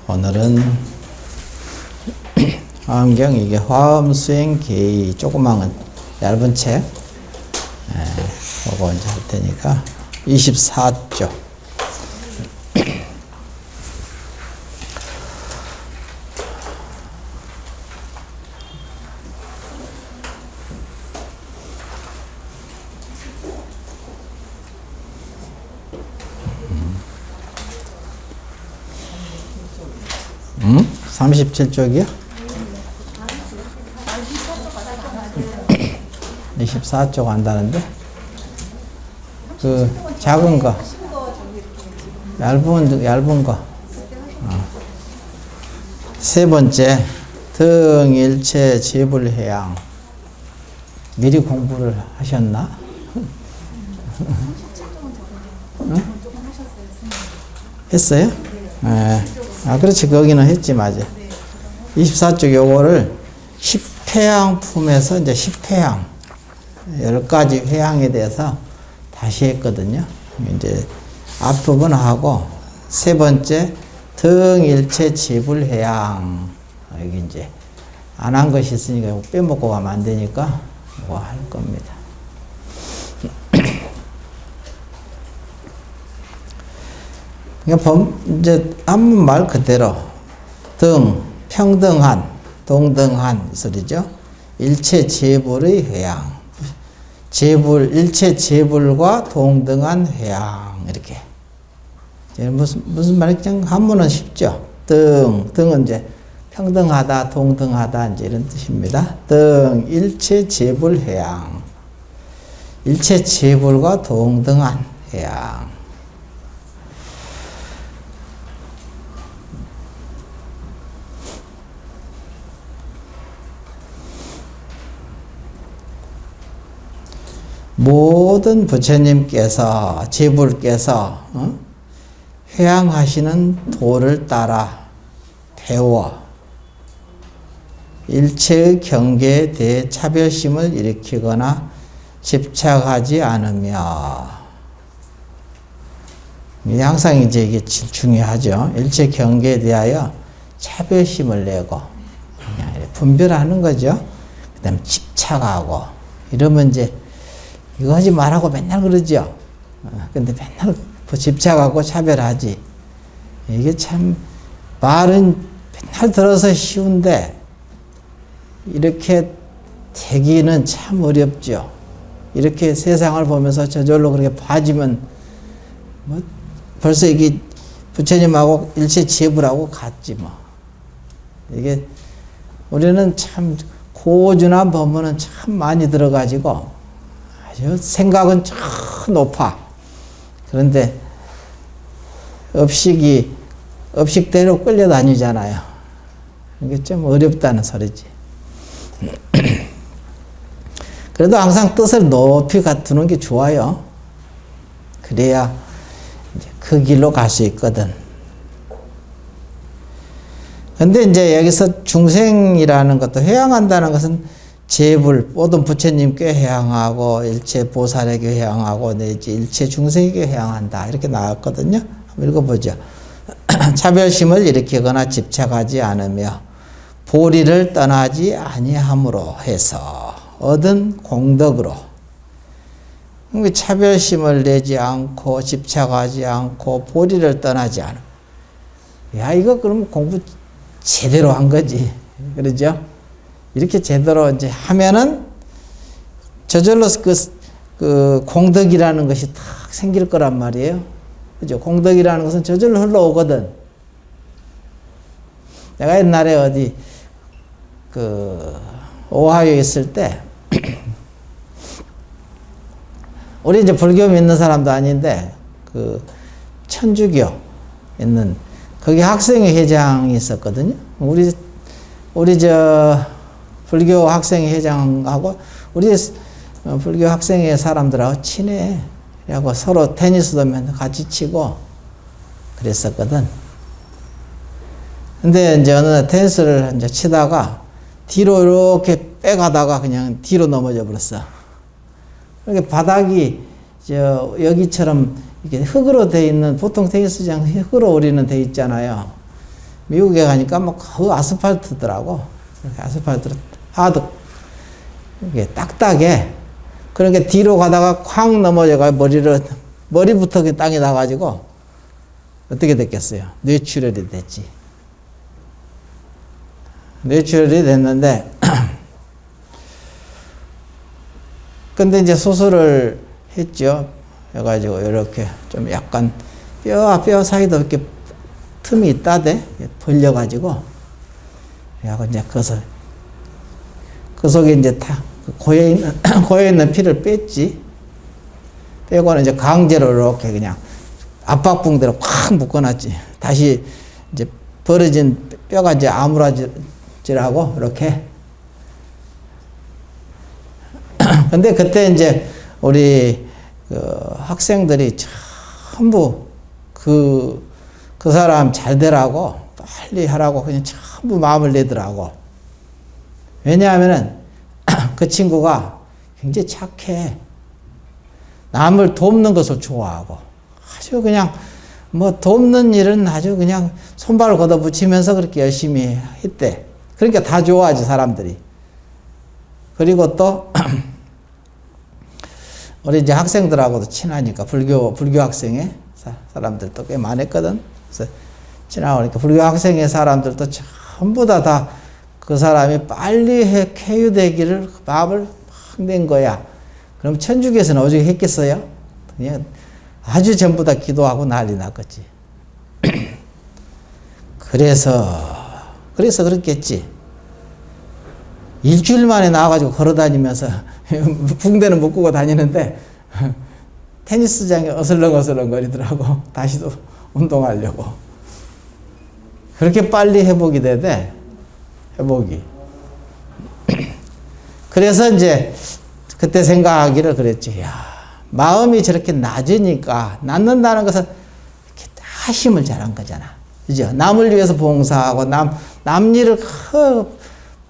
오늘은 화엄경 이게 화엄수행 계의 조그마한 얇은 책 그거 이제 할 테니까 24쪽 응? 37쪽이요? 24쪽 한다는데? 그, 작은 거. 얇은 거. 세 번째, 등일체 재불해양. 미리 공부를 하셨나? 응? 했어요? 네. 그렇지. 거기는 했지, 맞아. 24쪽 요거를 10회양 품에서 이제 10회양, 10가지 회양에 대해서 다시 했거든요. 이제 앞부분 하고, 세 번째, 등일체 재불해양. 여기 이제 안 한 것이 있으니까 빼먹고 가면 안 되니까 이거 할 겁니다. 이제 한문 말 그대로 평등한, 동등한 소리죠. 일체 재불의 회양. 일체 재불과 동등한 회양. 이렇게. 무슨 말이죠? 한문은 쉽죠. 등은 이제 평등하다, 동등하다, 이제 이런 뜻입니다. 일체 재불 회양. 일체 재불과 동등한 회양. 모든 부처님께서, 제불께서 회양하시는 도를 따라 배워 일체의 경계에 대해 차별심을 일으키거나 집착하지 않으며, 항상 이제 이게 중요하죠. 일체 경계에 대하여 차별심을 내고 그냥 분별하는 거죠. 그 다음에 집착하고 이러면 이제 이거 하지 말라고 맨날 그러죠. 근데 맨날 집착하고 차별하지. 이게 참 말은 맨날 들어서 쉬운데 이렇게 되기는 참 어렵죠. 이렇게 세상을 보면서 저절로 그렇게 봐지면 뭐 벌써 이게 부처님하고 일체 재불하고 같지 뭐. 이게 우리는 참 고준한 법문은 참 많이 들어가지고 생각은 참 높아. 그런데 업식대로 끌려다니잖아요. 이게 좀 어렵다는 소리지. 그래도 항상 뜻을 높이 두는 게 좋아요. 그래야 이제 그 길로 갈 수 있거든. 근데 이제 여기서 중생이라는 것도 회양한다는 것은 재불, 모든 부처님께 회양하고 일체 보살에게 회양하고 내지 일체 중생에게 회양한다. 이렇게 나왔거든요. 한번 읽어보죠. 차별심을 일으키거나 집착하지 않으며 보리를 떠나지 아니함으로 해서 얻은 공덕으로. 차별심을 내지 않고 집착하지 않고 보리를 떠나지 않음. 야, 이거 그럼 공부 제대로 한 거지. 그러죠? 이렇게 제대로 이제 하면은 저절로 그 공덕이라는 것이 탁 생길 거란 말이에요. 그죠? 공덕이라는 것은 저절로 흘러오거든. 내가 옛날에 어디 오하이오에 있을 때 우리 이제 불교 믿는 사람도 아닌데 천주교 있는 거기 학생회 회장이 있었거든요. 우리 불교 학생회 회장하고 우리 불교 학생회 사람들하고 친해. 그래갖고 서로 테니스도 맨날 같이 치고 그랬었거든. 근데 이제 어느 날 테니스를 이제 치다가 뒤로 이렇게 빼가다가 그냥 뒤로 넘어져 버렸어. 이렇게 바닥이 여기처럼 이게 흙으로 돼 있는, 보통 테니스장 흙으로 우리는 돼 있잖아요. 미국에 가니까 뭐 그 아스팔트더라고. 아스팔트로 하도 이게 딱딱해. 그러니까 뒤로 가다가 쾅 넘어져가 머리부터 그 땅에 나가지고 어떻게 됐겠어요? 뇌출혈이 됐지. 뇌출혈이 됐는데, 근데 이제 수술을 했죠. 해가지고 이렇게 좀 약간 뼈 사이도 이렇게 틈이 있다대. 벌려가지고. 그래갖고 이제 그 속에 이제 다 고여있는 피를 뺐지. 빼고는 이제 강제로 이렇게 그냥 압박붕대로 콱 묶어놨지. 다시 이제 벌어진 뼈가 이제 아물어지라고, 이렇게. 근데 그때 이제 우리 학생들이 전부 그 사람 잘 되라고, 빨리 하라고 그냥 전부 마음을 내더라고. 왜냐하면은 그 친구가 굉장히 착해. 남을 돕는 것을 좋아하고, 아주 그냥 뭐 돕는 일은 아주 그냥 손발을 걷어붙이면서 그렇게 열심히 했대. 그러니까 다 좋아하지, 사람들이. 그리고 또 우리 이제 학생들하고도 친하니까, 불교 학생의 사람들도 꽤 많았거든. 그래서 친하니까 불교 학생의 사람들도 전부 다 그 사람이 빨리 쾌유되기를 마음을 막 낸 거야. 그럼 천주교에서는 어떻게 했겠어요? 그냥 아주 전부 다 기도하고 난리 났겠지. 그래서 그렇겠지. 일주일 만에 나와가지고 걸어다니면서 붕대는 묶고 다니는데 테니스장에 어슬렁어슬렁 거리더라고. 다시 또 운동하려고. 그렇게 빨리 회복이 되대. 회복이. 그래서 이제 그때 생각하기를 그랬지. 야, 마음이 저렇게 낮으니까, 낮는다는 것은 이렇게 다 힘을 잘한 거잖아. 그죠? 남을 위해서 봉사하고, 남 일을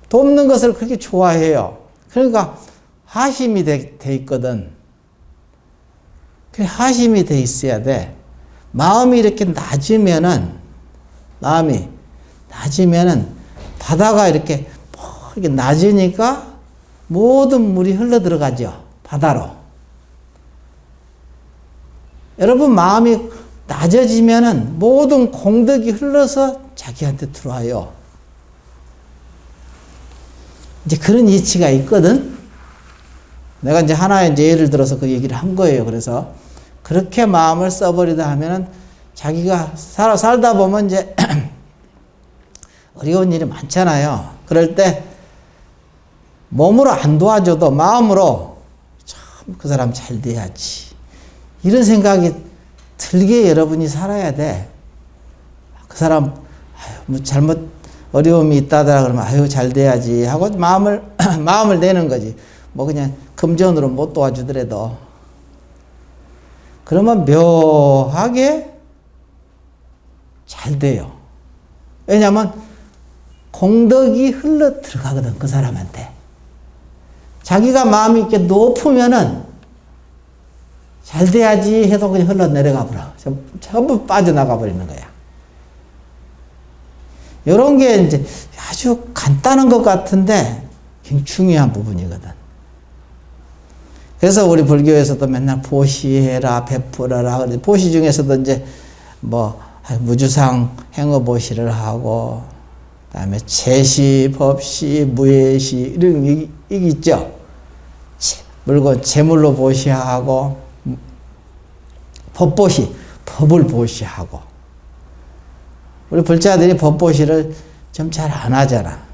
돕는 것을 그렇게 좋아해요. 그러니까 하심이 돼 있거든. 그 하심이 돼 있어야 돼. 마음이 이렇게 낮으면은 바다가 이렇게 낮으니까 모든 물이 흘러 들어가죠. 바다로. 여러분, 마음이 낮아지면은 모든 공덕이 흘러서 자기한테 들어와요. 이제 그런 이치가 있거든. 내가 이제 하나의 이제 예를 들어서 그 얘기를 한 거예요. 그래서 그렇게 마음을 써버리다 하면은 자기가 살다 보면 이제 어려운 일이 많잖아요. 그럴 때 몸으로 안 도와줘도 마음으로 참 그 사람 잘 돼야지, 이런 생각이 들게 여러분이 살아야 돼. 그 사람 뭐 잘못 어려움이 있다더라 그러면 아유 잘 돼야지 하고 마음을 내는 거지. 뭐 그냥 금전으로 못 도와주더라도. 그러면 묘하게 잘 돼요. 왜냐하면 공덕이 흘러 들어가거든, 그 사람한테. 자기가 마음이 이렇게 높으면은 잘 돼야지 해도 그냥 흘러 내려가 버려. 전부 빠져나가 버리는 거야. 이런 게 이제 아주 간단한 것 같은데 굉장히 중요한 부분이거든. 그래서 우리 불교에서도 맨날 보시해라, 베풀어라. 보시 중에서도 이제 뭐 무주상 행어보시를 하고, 그다음에 제시, 법시, 무예시 이런 얘기 있죠. 물건 제물로 보시하고, 법보시, 법을 보시하고. 우리 불자들이 법보시를 좀 잘 안 하잖아.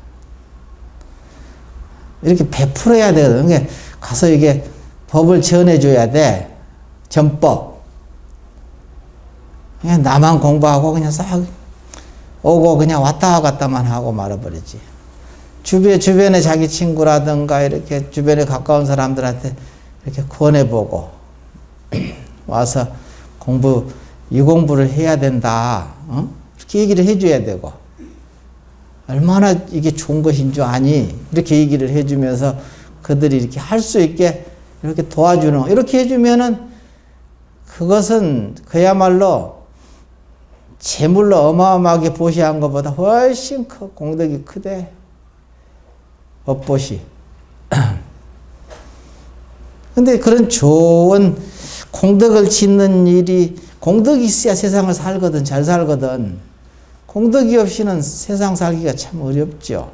이렇게 베풀어야 되거든. 그러니까 가서 이게 법을 전해줘야 돼. 전법. 그냥 나만 공부하고 그냥 싹 오고 그냥 왔다 갔다만 하고 말아버리지. 주변에 자기 친구라든가 이렇게 주변에 가까운 사람들한테 이렇게 권해보고 와서 이 공부를 해야 된다. 이렇게 얘기를 해줘야 되고, 얼마나 이게 좋은 것인 줄 아니? 이렇게 얘기를 해주면서 그들이 이렇게 할 수 있게 이렇게 도와주는, 이렇게 해주면은 그것은 그야말로 재물로 어마어마하게 보시한 것보다 훨씬 공덕이 크대. 업보시. 근데 그런 좋은 공덕을 짓는 일이, 공덕이 있어야 세상을 살거든, 잘 살거든. 공덕이 없이는 세상 살기가 참 어렵죠.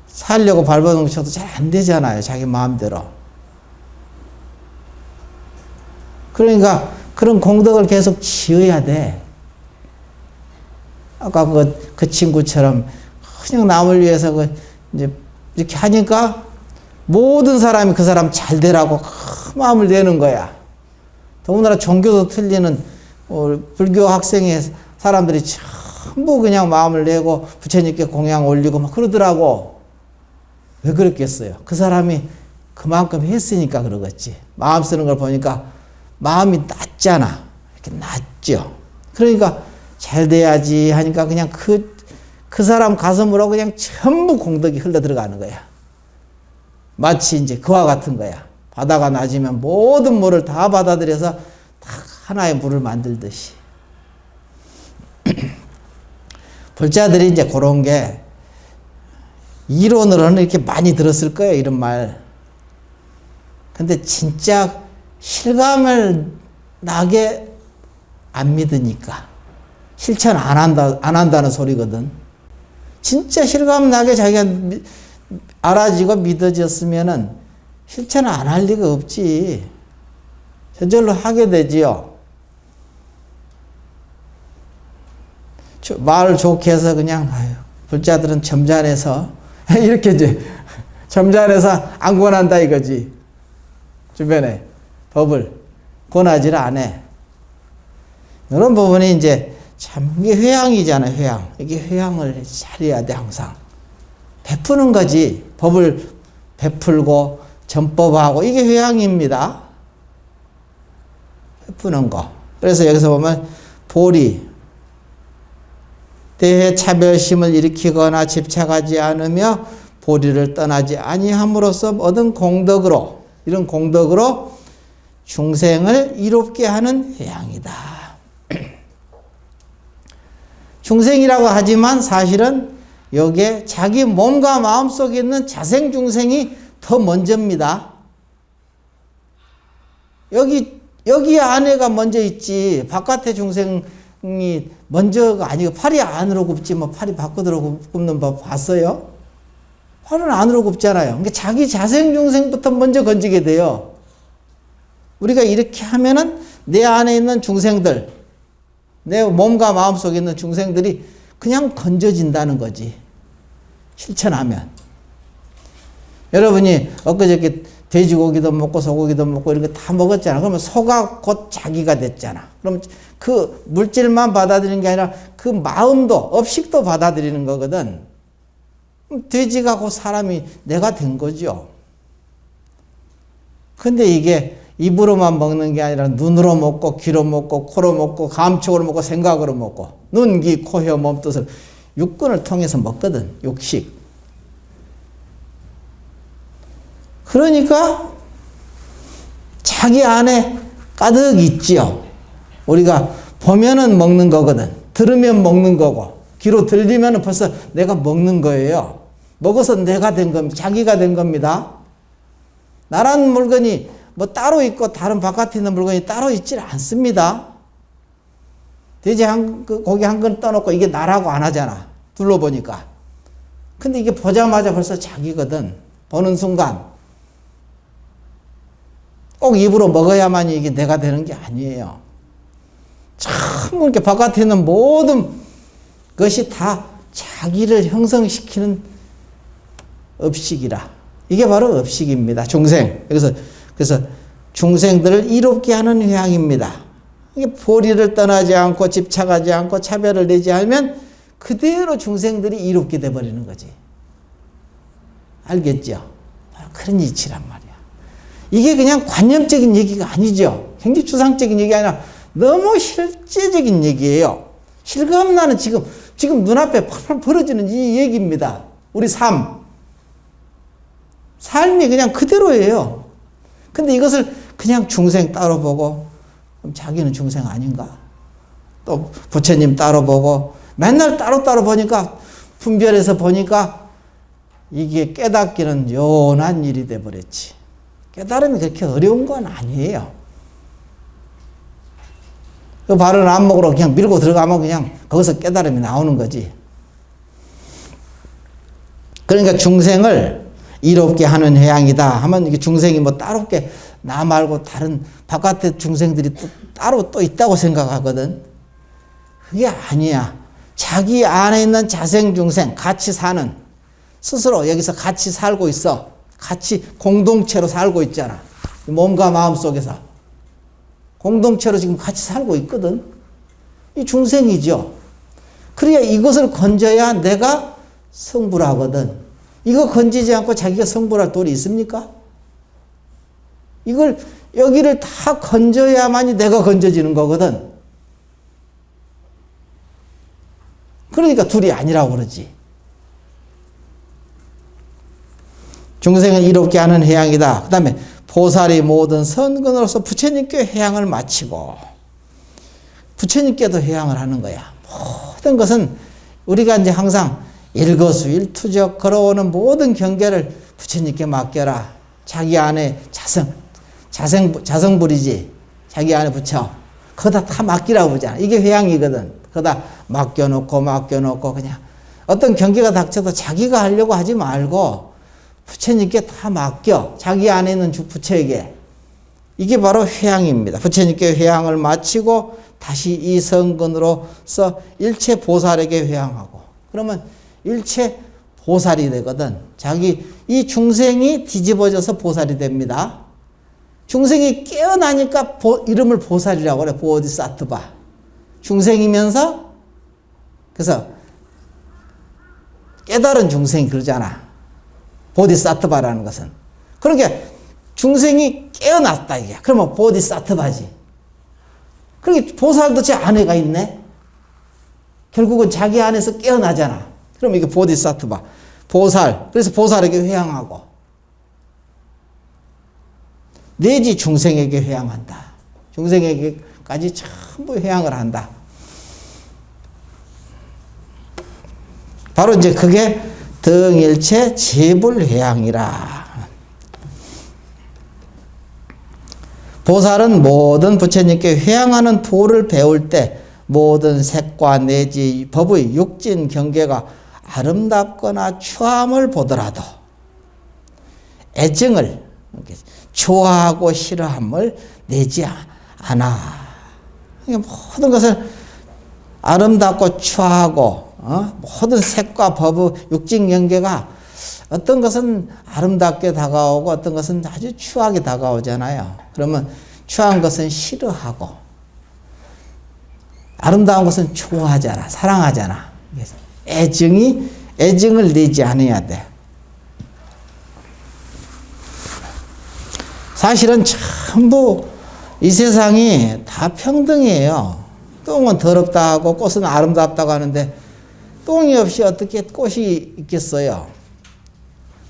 살려고 발버둥 쳐도 잘 안 되잖아요, 자기 마음대로. 그러니까 그런 공덕을 계속 지어야 돼. 아까 그 친구처럼 그냥 남을 위해서 이제 이렇게 하니까 모든 사람이 그 사람 잘 되라고 마음을 내는 거야. 더군다나 종교도 틀리는 불교 학생의 사람들이 전부 그냥 마음을 내고 부처님께 공양 올리고 막 그러더라고. 왜 그랬겠어요? 그 사람이 그만큼 했으니까 그러겠지. 마음 쓰는 걸 보니까 마음이 낮잖아. 이렇게 낮죠. 그러니까 잘 돼야지 하니까 그냥 그 사람 가슴으로 그냥 전부 공덕이 흘러 들어가는 거야. 마치 이제 그와 같은 거야. 바다가 낮으면 모든 물을 다 받아들여서 다 하나의 물을 만들듯이. 불자들이 이제 그런 게 이론으로는 이렇게 많이 들었을 거예요, 이런 말. 근데 진짜 실감을 나게 안 믿으니까. 실천 안 한다는 소리거든. 진짜 실감 나게 자기가 알아지고 믿어졌으면은 실천을 안 할 리가 없지. 저절로 하게 되지요. 말 좋게 해서 그냥, 불자들은 점잖아서, 이렇게 이제, 점잖아서 안 권한다 이거지. 주변에 법을 권하지를 않아. 이런 부분이 이제 참, 이게 회양이잖아요, 회양. 이게 회양을 잘해야 돼, 항상. 베푸는 거지. 법을 베풀고, 전법하고, 이게 회양입니다. 베푸는 거. 그래서 여기서 보면, 보리, 대해 차별심을 일으키거나 집착하지 않으며, 보리를 떠나지 아니함으로써 얻은 공덕으로, 이런 공덕으로 중생을 이롭게 하는 회양이다. 중생이라고 하지만 사실은 여기에 자기 몸과 마음 속에 있는 자생중생이 더 먼저입니다. 여기 안에가 먼저 있지, 바깥의 중생이 먼저가 아니고, 팔이 안으로 굽지, 뭐 팔이 밖으로 굽는 법 봤어요? 팔은 안으로 굽잖아요. 그러니까 자기 자생중생부터 먼저 건지게 돼요. 우리가 이렇게 하면은 내 안에 있는 중생들, 내 몸과 마음 속에 있는 중생들이 그냥 건져진다는 거지. 실천하면. 여러분이 엊그저께 돼지고기도 먹고 소고기도 먹고 이런 거 다 먹었잖아. 그러면 소가 곧 자기가 됐잖아. 그럼 그 물질만 받아들이는 게 아니라 그 마음도, 업식도 받아들이는 거거든. 돼지가 곧 사람이 내가 된 거죠. 근데 이게 입으로만 먹는 게 아니라 눈으로 먹고, 귀로 먹고, 코로 먹고, 감촉으로 먹고, 생각으로 먹고, 눈, 귀, 코, 혀, 몸뜻을 육근을 통해서 먹거든, 육식. 그러니까 자기 안에 가득 있지요. 우리가 보면은 먹는 거거든. 들으면 먹는 거고, 귀로 들리면 벌써 내가 먹는 거예요. 먹어서 내가 된 겁니다. 자기가 된 겁니다. 나란 물건이 뭐 따로 있고 다른 바깥에 있는 물건이 따로 있질 않습니다. 돼지 고기 한 근 떠놓고 이게 나라고 안 하잖아. 둘러보니까. 근데 이게 보자마자 벌써 자기거든. 보는 순간. 꼭 입으로 먹어야만 이게 내가 되는 게 아니에요. 참 이렇게 바깥에 있는 모든 것이 다 자기를 형성시키는 업식이라. 이게 바로 업식입니다. 중생. 그래서 중생들을 이롭게 하는 회양입니다. 이게 보리를 떠나지 않고 집착하지 않고 차별을 내지 않으면 그대로 중생들이 이롭게 돼버리는 거지. 알겠죠? 바로 그런 이치란 말이야. 이게 그냥 관념적인 얘기가 아니죠. 굉장히 추상적인 얘기가 아니라 너무 실제적인 얘기예요. 실감나는 지금 눈앞에 펄펄 벌어지는 이 얘기입니다. 우리 삶이 그냥 그대로예요. 근데 이것을 그냥 중생 따로 보고 그럼 자기는 중생 아닌가? 또 부처님 따로 보고 맨날 따로따로 보니까 분별해서 보니까 이게 깨닫기는 요원한 일이 돼버렸지. 깨달음이 그렇게 어려운 건 아니에요. 그 바른 안목으로 그냥 밀고 들어가면 그냥 거기서 깨달음이 나오는 거지. 그러니까 중생을 이롭게 하는 회양이다 하면 이게 중생이 뭐 따롭게 나 말고 다른 바깥에 중생들이 또 따로 또 있다고 생각하거든. 그게 아니야. 자기 안에 있는 자생 중생 같이 사는, 스스로 여기서 같이 살고 있어. 같이 공동체로 살고 있잖아. 몸과 마음 속에서 공동체로 지금 같이 살고 있거든. 이 중생이죠. 그래야 이것을 건져야 내가 성불하거든. 이거 건지지 않고 자기가 성불할 도리 있습니까? 이걸 여기를 다 건져야만이 내가 건져지는 거거든. 그러니까 둘이 아니라고 그러지. 중생을 이롭게 하는 회양이다. 그 다음에 보살이 모든 선근으로서 부처님께 회양을 마치고 부처님께도 회양을 하는 거야. 모든 것은 우리가 이제 항상 일거수일투족 걸어오는 모든 경계를 부처님께 맡겨라. 자기 안에 자성불이지. 자기 안에 붙여. 거기다 다 맡기라고 그러잖아. 이게 회양이거든. 거기다 맡겨놓고 그냥 어떤 경계가 닥쳐도 자기가 하려고 하지 말고 부처님께 다 맡겨. 자기 안에 있는 부처에게. 이게 바로 회양입니다. 부처님께 회양을 마치고 다시 이 성근으로서 일체 보살에게 회양하고. 그러면 일체 보살이 되거든. 이 중생이 뒤집어져서 보살이 됩니다. 중생이 깨어나니까 이름을 보살이라고 그래. 보디사트바. 중생이면서, 그래서 깨달은 중생이 그러잖아. 보디사트바라는 것은. 그러니까 중생이 깨어났다 이게. 그러면 보디사트바지. 그러니까 보살도 제 안에가 있네. 결국은 자기 안에서 깨어나잖아. 그럼 이게 보디사트바. 보살. 그래서 보살에게 회양하고. 내지 중생에게 회양한다. 중생에게까지 전부 회양을 한다. 바로 이제 그게 등일체 재불회양이라. 보살은 모든 부처님께 회양하는 도를 배울 때 모든 색과 내지 법의 육진 경계가 아름답거나 추함을 보더라도 애증을, 좋아하고 싫어함을 내지 않아. 모든 것을 아름답고 추하고 모든 색과 법의 육진 경계가 어떤 것은 아름답게 다가오고 어떤 것은 아주 추하게 다가오잖아요. 그러면 추한 것은 싫어하고 아름다운 것은 좋아하잖아. 사랑하잖아. 애증을 내지 않아야 돼. 사실은 전부 이 세상이 다 평등이에요. 똥은 더럽다 하고 꽃은 아름답다고 하는데 똥이 없이 어떻게 꽃이 있겠어요?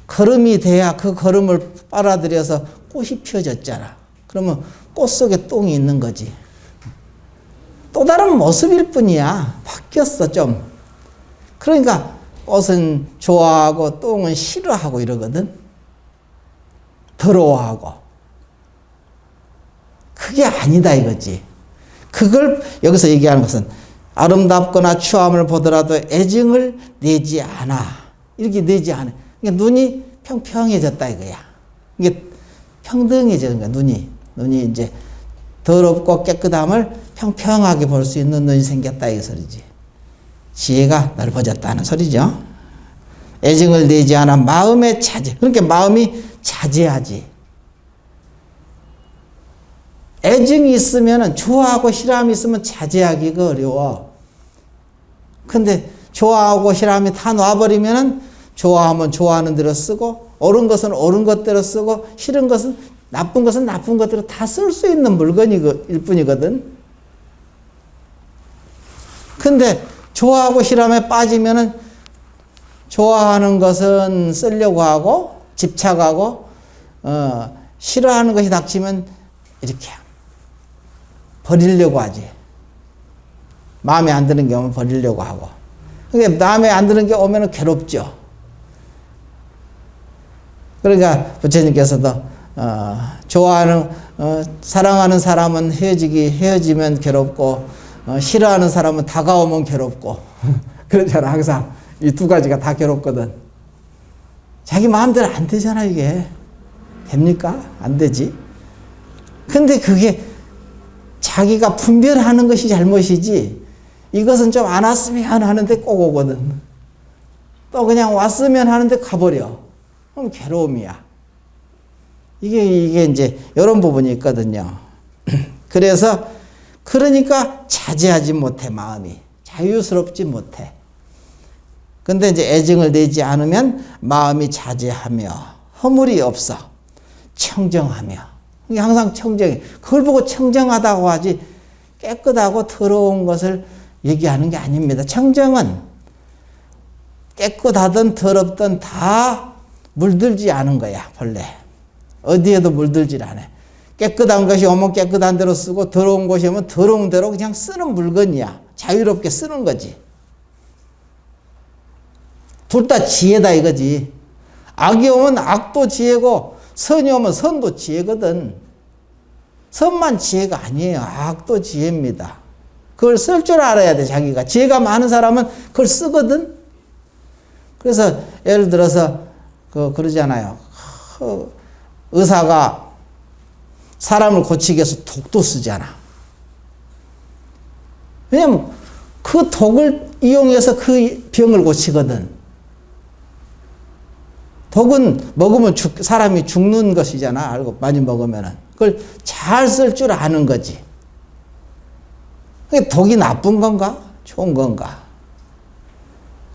걸음이 돼야 그 걸음을 빨아들여서 꽃이 펴졌잖아. 그러면 꽃 속에 똥이 있는 거지. 또 다른 모습일 뿐이야. 바뀌었어 좀. 그러니까 꽃은 좋아하고 똥은 싫어하고 이러거든. 더러워하고. 그게 아니다 이거지. 그걸 여기서 얘기하는 것은 아름답거나 추함을 보더라도 애증을 내지 않아. 이렇게 내지 않아. 그러니까 눈이 평평해졌다 이거야. 이게 평등해지는 거야. 눈이 이제 더럽고 깨끗함을 평평하게 볼 수 있는 눈이 생겼다 이 소리지. 지혜가 넓어졌다는 소리죠. 애증을 내지 않아 마음의 자제. 그러니까 마음이 자제하지. 애증이 있으면 좋아하고 싫어함이 있으면 자제하기가 어려워. 근데 좋아하고 싫어함이 다 놔버리면 좋아하면 좋아하는 대로 쓰고 옳은 것은 옳은 것대로 쓰고 싫은 것은 나쁜 것대로 다 쓸 수 있는 물건일 뿐이거든. 근데 좋아하고 싫어함에 빠지면은 좋아하는 것은 쓰려고 하고 집착하고 싫어하는 것이 닥치면 이렇게 버리려고 하지. 마음에 안 드는 게 오면 버리려고 하고. 그러니까 마음에 안 드는 게 오면 괴롭죠. 그러니까 부처님께서도 좋아하는 사랑하는 사람은 헤어지면 괴롭고 싫어하는 사람은 다가오면 괴롭고 그러잖아. 항상 이 두 가지가 다 괴롭거든. 자기 마음대로 안 되잖아. 이게 됩니까? 안 되지. 근데 그게 자기가 분별하는 것이 잘못이지, 이것은 좀 안 왔으면 하는데 꼭 오거든. 또 그냥 왔으면 하는데 가버려. 그럼 괴로움이야. 이게 이제 이런 부분이 있거든요. 그래서 그러니까 자제하지 못해. 마음이 자유스럽지 못해. 근데 이제 애증을 내지 않으면 마음이 자제하며 허물이 없어. 청정하며. 이게 항상 청정해. 그걸 보고 청정하다고 하지 깨끗하고 더러운 것을 얘기하는 게 아닙니다. 청정은 깨끗하든 더럽든 다 물들지 않은 거야. 본래 어디에도 물들질 않아. 깨끗한 것이 오면 깨끗한 대로 쓰고 더러운 것이 오면 더러운 대로 그냥 쓰는 물건이야. 자유롭게 쓰는 거지. 둘 다 지혜다 이거지. 악이 오면 악도 지혜고 선이 오면 선도 지혜거든. 선만 지혜가 아니에요. 악도 지혜입니다. 그걸 쓸 줄 알아야 돼. 자기가. 지혜가 많은 사람은 그걸 쓰거든. 그래서 예를 들어서 그러잖아요. 의사가 사람을 고치기 위해서 독도 쓰잖아. 왜냐면 그 독을 이용해서 그 병을 고치거든. 독은 먹으면 사람이 죽는 것이잖아. 알고 많이 먹으면은. 그걸 잘 쓸 줄 아는 거지. 독이 나쁜 건가? 좋은 건가?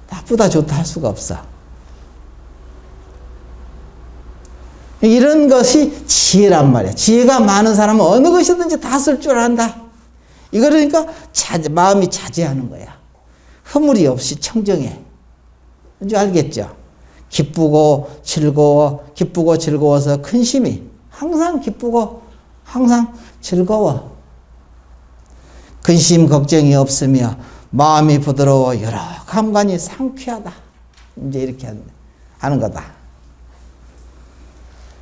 나쁘다 좋다 할 수가 없어. 이런 것이 지혜란 말이야. 지혜가 많은 사람은 어느 것이든지 다 쓸 줄 안다. 이거 그러니까 마음이 자제하는 거야. 허물이 없이 청정해. 뭔지 알겠죠? 기쁘고 즐거워서 근심이 항상 기쁘고 항상 즐거워. 근심 걱정이 없으며 마음이 부드러워 여러 감관이 상쾌하다. 이제 이렇게 하는 거다.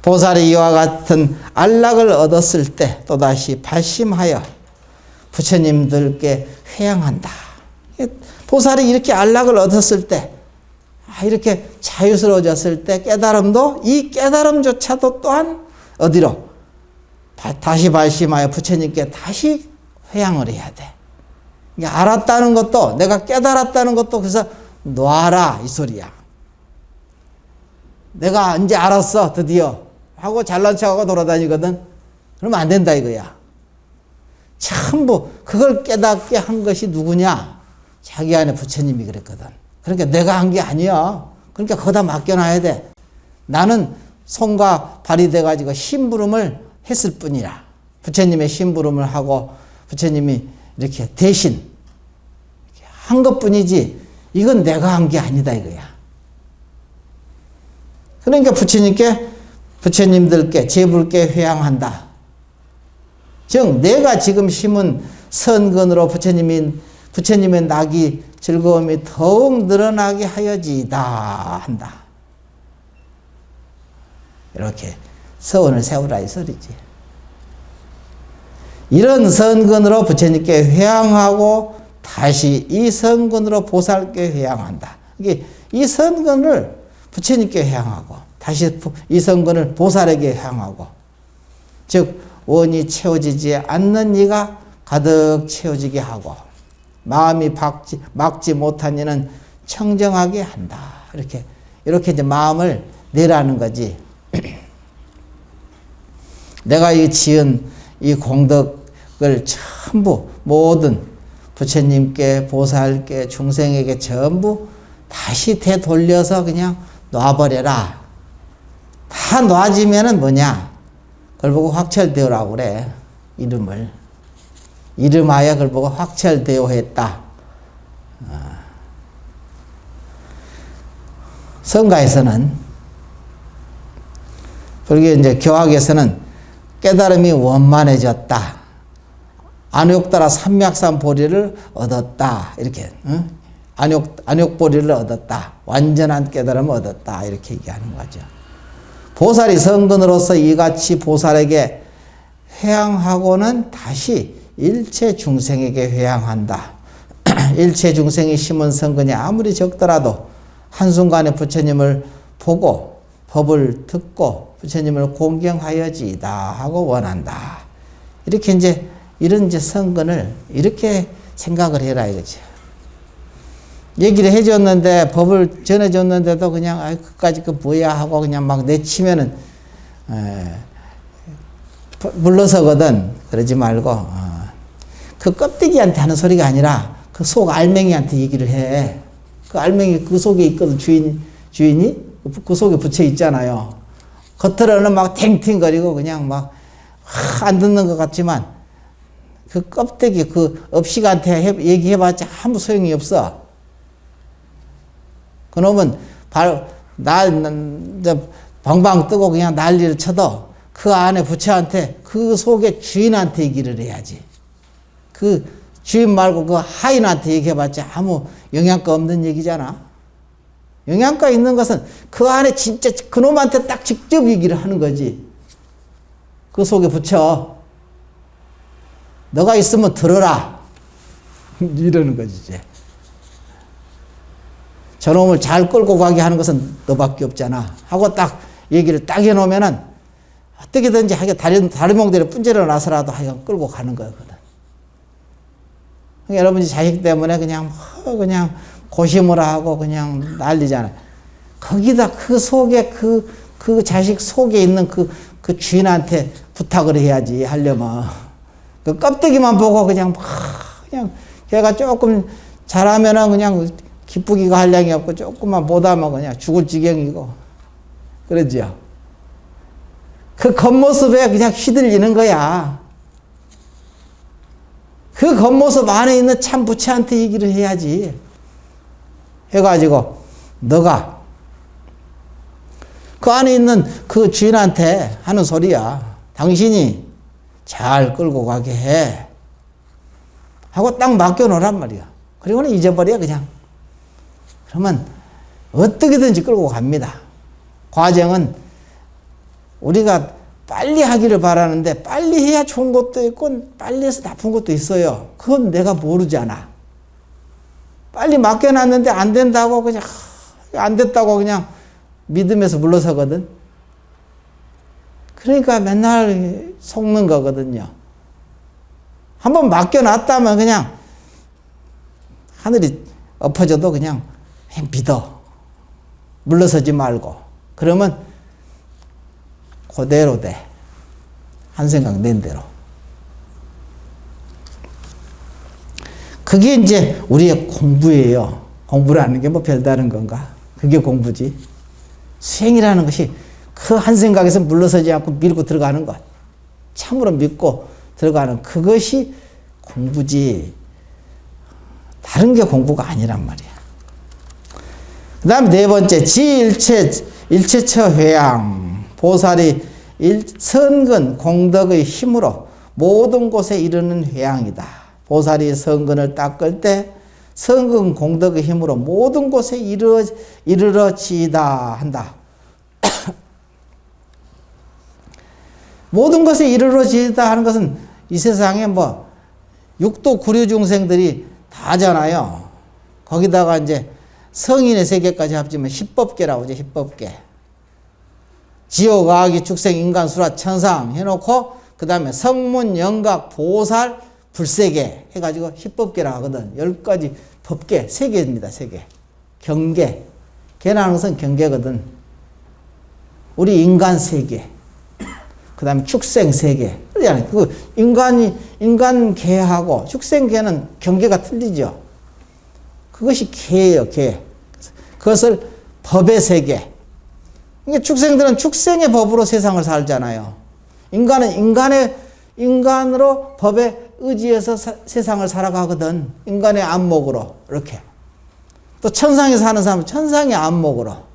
보살이 이와 같은 안락을 얻었을 때 또다시 발심하여 부처님들께 회양한다. 보살이 이렇게 안락을 얻었을 때, 이렇게 자유스러워졌을 때 깨달음도, 이 깨달음조차도 또한 어디로? 다시 발심하여 부처님께 다시 회양을 해야 돼. 알았다는 것도, 내가 깨달았다는 것도 그래서 놔라 이 소리야. 내가 이제 알았어 드디어 하고 잘난 척하고 돌아다니거든. 그러면 안 된다 이거야. 전부 그걸 깨닫게 한 것이 누구냐? 자기 안에 부처님이 그랬거든. 그러니까 내가 한 게 아니야. 그러니까 거기다 맡겨놔야 돼. 나는 손과 발이 돼가지고 심부름을 했을 뿐이라. 부처님의 심부름을 하고 부처님이 이렇게 대신 한 것뿐이지 이건 내가 한 게 아니다 이거야. 그러니까 부처님들께 제불께 회양한다. 즉 내가 지금 심은 선근으로 부처님의 낙이 즐거움이 더욱 늘어나게 하여지이다 한다. 이렇게 서원을 세우라 이 소리지. 이런 선근으로 부처님께 회양하고 다시 이 선근으로 보살께 회양한다. 이게 이 선근을 부처님께 회양하고 다시 이 선근을 보살에게 회양하고, 즉 원이 채워지지 않는 이가 가득 채워지게 하고 마음이 막지 못한 이는 청정하게 한다. 이렇게 이제 마음을 내라는 거지. 내가 이 지은 이 공덕을 전부 모든 부처님께 보살께 중생에게 전부 다시 되돌려서 그냥 놔버려라. 다 놔지면은 뭐냐? 그걸 보고 확철대오라고 그래. 이름하여 그걸 보고 확철대오했다. 성가에서는, 그리고 이제 교학에서는 깨달음이 원만해졌다. 안욕 따라 삼맥산 보리를 얻었다. 이렇게. 응? 안욕 보리를 얻었다. 완전한 깨달음을 얻었다. 이렇게 얘기하는 거죠. 보살이 성근으로서 이같이 보살에게 회양하고는 다시 일체 중생에게 회양한다. 일체 중생이 심은 성근이 아무리 적더라도 한순간에 부처님을 보고 법을 듣고 부처님을 공경하여지이다 하고 원한다. 이렇게 이제 이런 이제 성근을 이렇게 생각을 해라 이거죠. 얘기를 해줬는데 법을 전해줬는데도 그냥 아 그까지 그 뭐야 하고 그냥 막 내치면은 물러서거든. 그러지 말고 그 껍데기한테 하는 소리가 아니라 그 속 알맹이한테 얘기를 해. 그 알맹이 그 속에 있거든. 주인이 그 속에 붙여 있잖아요. 겉으로는 막 탱탱거리고 그냥 막 안 듣는 것 같지만 그 껍데기 그 업식한테 얘기해봤자 아무 소용이 없어. 그놈은 방방 뜨고 그냥 난리를 쳐도 그 안에 부처한테 그 속에 주인한테 얘기를 해야지. 그 주인 말고 그 하인한테 얘기해봤자 아무 영양가 없는 얘기잖아. 영양가 있는 것은 그 안에 진짜 그놈한테 딱 직접 얘기를 하는 거지. 그 속에 부처 너가 있으면 들어라 이러는 거지 이제. 저놈을 잘 끌고 가게 하는 것은 너밖에 없잖아 하고 딱 얘기를 딱 해놓으면은 어떻게든지 하게 다른 몽들이 분재를 나서라도 하여간 끌고 가는 거거든. 여러분이 자식 때문에 그냥 고심을 하고 그냥 난리잖아. 거기다 그 속에 그 자식 속에 있는 그 주인한테 부탁을 해야지 하려면. 그 껍데기만 보고 그냥 걔가 조금 잘하면은 그냥 기쁘기가 한량이 없고 조금만 못하면 그냥 죽을 지경이고 그러지요. 그 겉모습에 그냥 휘둘리는 거야. 그 겉모습 안에 있는 참 부처한테 얘기를 해야지. 해가지고 너가 그 안에 있는 그 주인한테 하는 소리야. 당신이 잘 끌고 가게 해. 하고 딱 맡겨놓으란 말이야. 그리고는 잊어버려 그냥. 그러면 어떻게든지 끌고 갑니다. 과정은 우리가 빨리 하기를 바라는데 빨리 해야 좋은 것도 있고 빨리 해서 나쁜 것도 있어요. 그건 내가 모르잖아. 빨리 맡겨놨는데 안 된다고 그냥 안 됐다고 그냥 믿음에서 물러서거든. 그러니까 맨날 속는 거거든요. 한번 맡겨놨다면 그냥 하늘이 엎어져도 그냥 믿어. 물러서지 말고. 그러면 그대로 돼. 한 생각 낸 대로. 그게 이제 우리의 공부예요. 공부라는 게 뭐 별다른 건가? 그게 공부지. 수행이라는 것이 그 한 생각에서 물러서지 않고 밀고 들어가는 것. 참으로 믿고 들어가는 그것이 공부지. 다른 게 공부가 아니란 말이야. 그 다음 네 번째, 일체처 회양. 보살이 선근 공덕의 힘으로 모든 곳에 이르는 회양이다. 보살이 선근을 닦을 때 선근 공덕의 힘으로 모든 곳에 이르러지이다 한다. 모든 것에 이르러지이다 하는 것은 이 세상에 뭐 육도 구류 중생들이 다잖아요. 거기다가 이제 성인의 세계까지 합치면 십법계라고 하죠. 십법계. 지옥, 악이, 축생, 인간, 수라, 천상 해놓고 그 다음에 성문, 영각, 보살, 불세계 해가지고 십법계라고 하거든. 10가지 법계, 세계입니다. 세계. 경계. 계라는 것은 경계거든. 우리 인간 세계. 그 다음에 축생 세계. 그러잖아요. 그 인간계하고 축생계는 경계가 틀리죠. 그것이 계예요, 계. 그것을 법의 세계. 그러니까 축생들은 축생의 법으로 세상을 살잖아요. 인간은 인간으로 법에 의지해서 세상을 살아가거든. 인간의 안목으로. 이렇게. 또 천상에 사는 사람은 천상의 안목으로.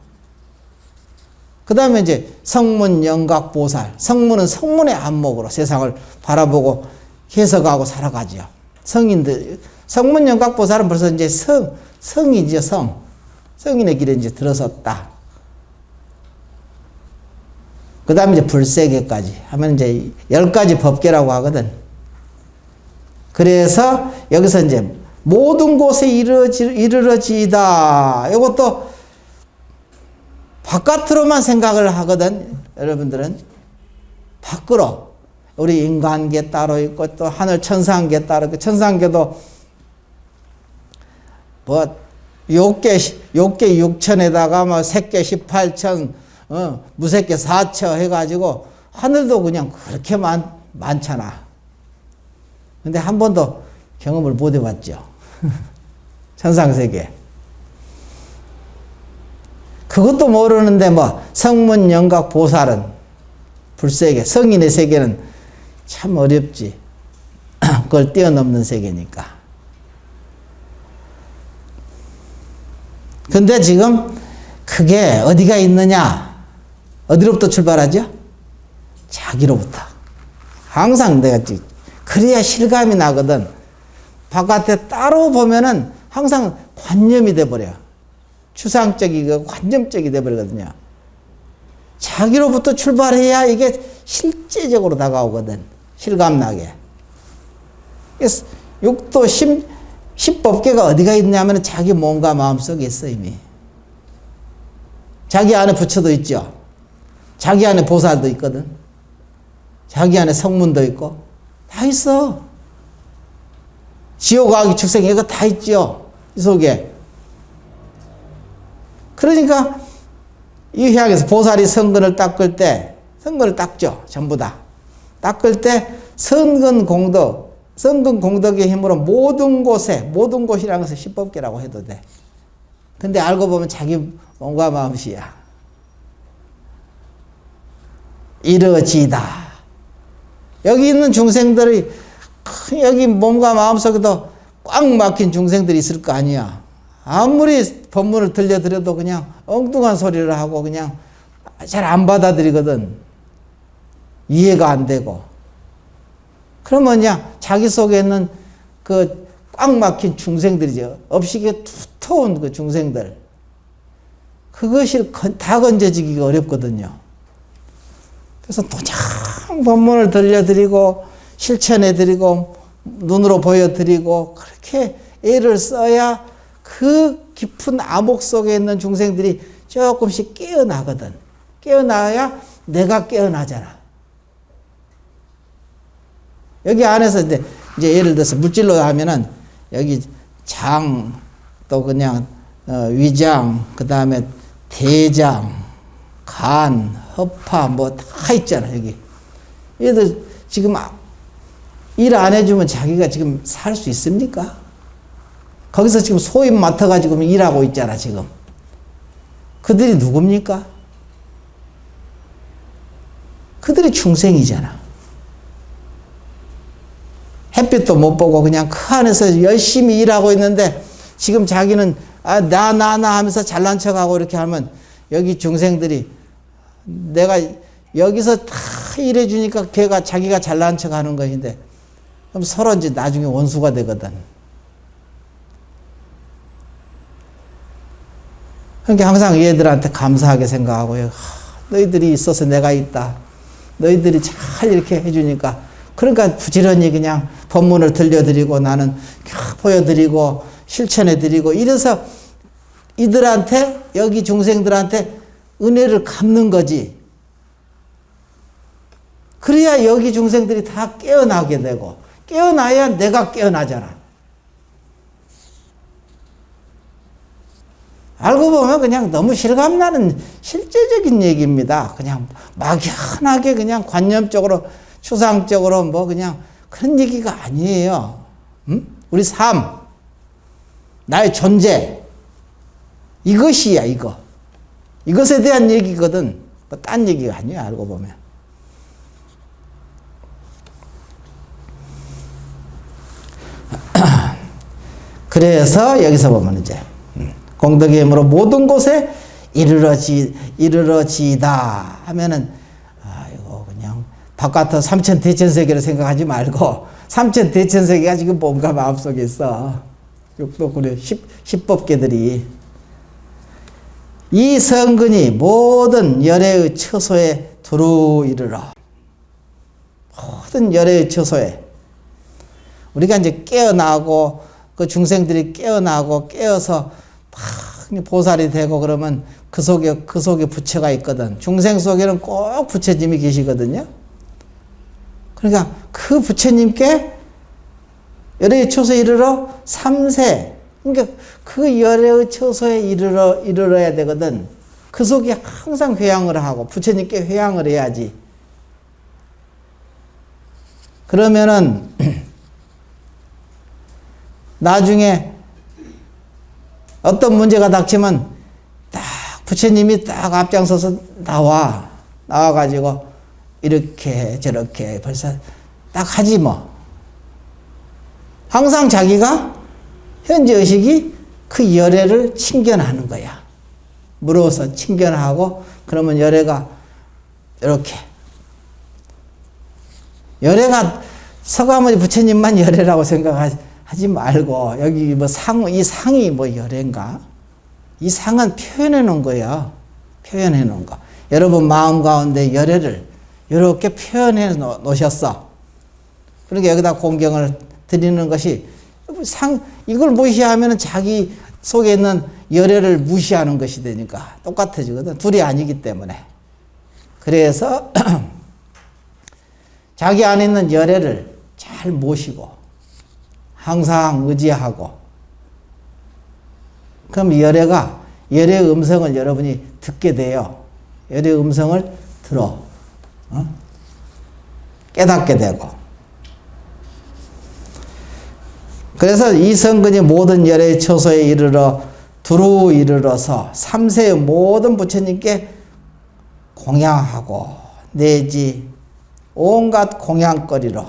그 다음에 이제 성문, 영각, 보살. 성문은 성문의 안목으로 세상을 바라보고 해석하고 살아가죠. 성인들, 성문영각보살은 벌써 이제 성이죠, 성. 성인의 길에 이제 들어섰다. 그 다음에 이제 불세계까지 하면 이제 10가지 법계라고 하거든. 그래서 여기서 이제 모든 곳에 이르러지이다. 이것도 바깥으로만 생각을 하거든. 여러분들은 밖으로 우리 인간계 따로 있고 또 하늘 천상계 따로 있고 천상계도 뭐 욕계 6천에다가 뭐 색계 18천 무색계 4처 해가지고 하늘도 그냥 그렇게 많잖아. 근데 한 번도 경험을 못 해봤죠. 천상세계. 그것도 모르는데 뭐 성문 영각 보살은 불세계, 성인의 세계는 참 어렵지. 그걸 뛰어넘는 세계니까. 근데 지금 그게 어디가 있느냐? 어디로부터 출발하죠? 자기로부터. 항상 내가 그래야 실감이 나거든. 바깥에 따로 보면은 항상 관념이 돼버려. 추상적이고 관념적이 돼버리거든요. 자기로부터 출발해야 이게 실제적으로 다가오거든. 실감나게. 그래서 육도 십법계가 어디가 있냐면 자기 몸과 마음 속에 있어 이미. 자기 안에 부처도 있죠. 자기 안에 보살도 있거든. 자기 안에 성문도 있고 다 있어. 지옥아기 축생 이거 다 있죠. 이 속에. 그러니까 이 회학에서 보살이 성근을 닦을 때 성근을 닦죠. 전부 다. 닦을 때 성근공덕의 힘으로 모든 곳이라는 것을 십법계라고 해도 돼. 근데 알고 보면 자기 몸과 마음씨야. 이르지다. 여기 있는 중생들이 여기 몸과 마음속에도 꽉 막힌 중생들이 있을 거 아니야. 아무리 법문을 들려드려도 그냥 엉뚱한 소리를 하고 그냥 잘 안 받아들이거든. 이해가 안 되고. 그러면 그냥 자기 속에 있는 그 꽉 막힌 중생들이죠. 업식이 두터운 그 중생들. 그것이 다 건져지기가 어렵거든요. 그래서 도장 법문을 들려드리고 실천해드리고 눈으로 보여드리고 그렇게 애를 써야 그 깊은 암흑 속에 있는 중생들이 조금씩 깨어나거든. 깨어나야 내가 깨어나잖아. 여기 안에서 이제 예를 들어서 물질로 하면은 여기 장, 또 그냥 위장, 그 다음에 대장, 간, 허파 뭐 다 있잖아 여기. 얘들 지금 일 안 해주면 자기가 지금 살 수 있습니까? 거기서 지금 소임 맡아가지고 일하고 있잖아 지금. 그들이 누굽니까? 그들이 중생이잖아. 햇빛도 못 보고 그냥 그 안에서 열심히 일하고 있는데 지금 자기는 나 하면서 잘난 척하고 이렇게 하면 여기 중생들이 내가 여기서 다 일해주니까 자기가 잘난 척하는 것인데 그럼 서로 이제 나중에 원수가 되거든. 그러니까 항상 얘들한테 감사하게 생각하고 너희들이 있어서 내가 있다. 너희들이 잘 이렇게 해주니까 그러니까 부지런히 그냥 법문을 들려드리고 나는 보여드리고 실천해드리고 이래서 이들한테 여기 중생들한테 은혜를 갚는 거지. 그래야 여기 중생들이 다 깨어나게 되고 깨어나야 내가 깨어나잖아. 알고 보면 그냥 너무 실감나는 실제적인 얘기입니다. 그냥 막연하게 그냥 관념적으로 추상적으로 뭐 그냥 그런 얘기가 아니에요. 우리 삶, 나의 존재 이것이야 이거. 이것에 대한 얘기거든. 뭐 딴 얘기가 아니야 알고 보면. 그래서 여기서 보면 이제 공덕의 힘으로 모든 곳에 이르러지다 하면은 이거 그냥 바깥의 삼천 대천 세계를 생각하지 말고 삼천 대천세계가 지금 뭔가 마음속에 있어. 육도 그래 십법계들이. 이 성근이 모든 열애의 처소에 두루 이르러. 모든 열애의 처소에. 우리가 이제 깨어나고 그 중생들이 깨어나고 깨어서 막 보살이 되고 그러면 그 속에 부처가 있거든. 중생 속에는 꼭 부처님이 계시거든요. 그러니까 그 부처님께 열애의 처소에 이르러 3세. 그러니까 그 열애의 처소에 이르러야 되거든. 그 속에 항상 회향을 하고 부처님께 회향을 해야지. 그러면은 나중에 어떤 문제가 닥치면 딱 부처님이 딱 앞장서서 나와가지고 이렇게 저렇게 벌써 딱 하지 뭐. 항상 자기가 현재 의식이 그 열애를 친견하는 거야. 물어서 친견하고 그러면 열애가 이렇게. 열애가 서가모니 부처님만 열애라고 생각하지 말고 여기 뭐 이 상이 뭐 열애인가? 이 상은 표현해 놓은 거예요. 표현해 놓은 거. 여러분 마음 가운데 열애를 이렇게 표현해 놓으셨어. 그러니까 여기다 공경을 드리는 것이 이걸 무시하면 자기 속에 있는 열애를 무시하는 것이 되니까 똑같아지거든. 둘이 아니기 때문에. 그래서 자기 안에 있는 열애를 잘 모시고 항상 의지하고 그럼 열애의 음성을 여러분이 듣게 돼요. 열애의 음성을 들어. 깨닫게 되고. 그래서 이 성근이 모든 열애의 처소에 이르러 두루 이르러서 3세의 모든 부처님께 공양하고 내지 온갖 공양거리로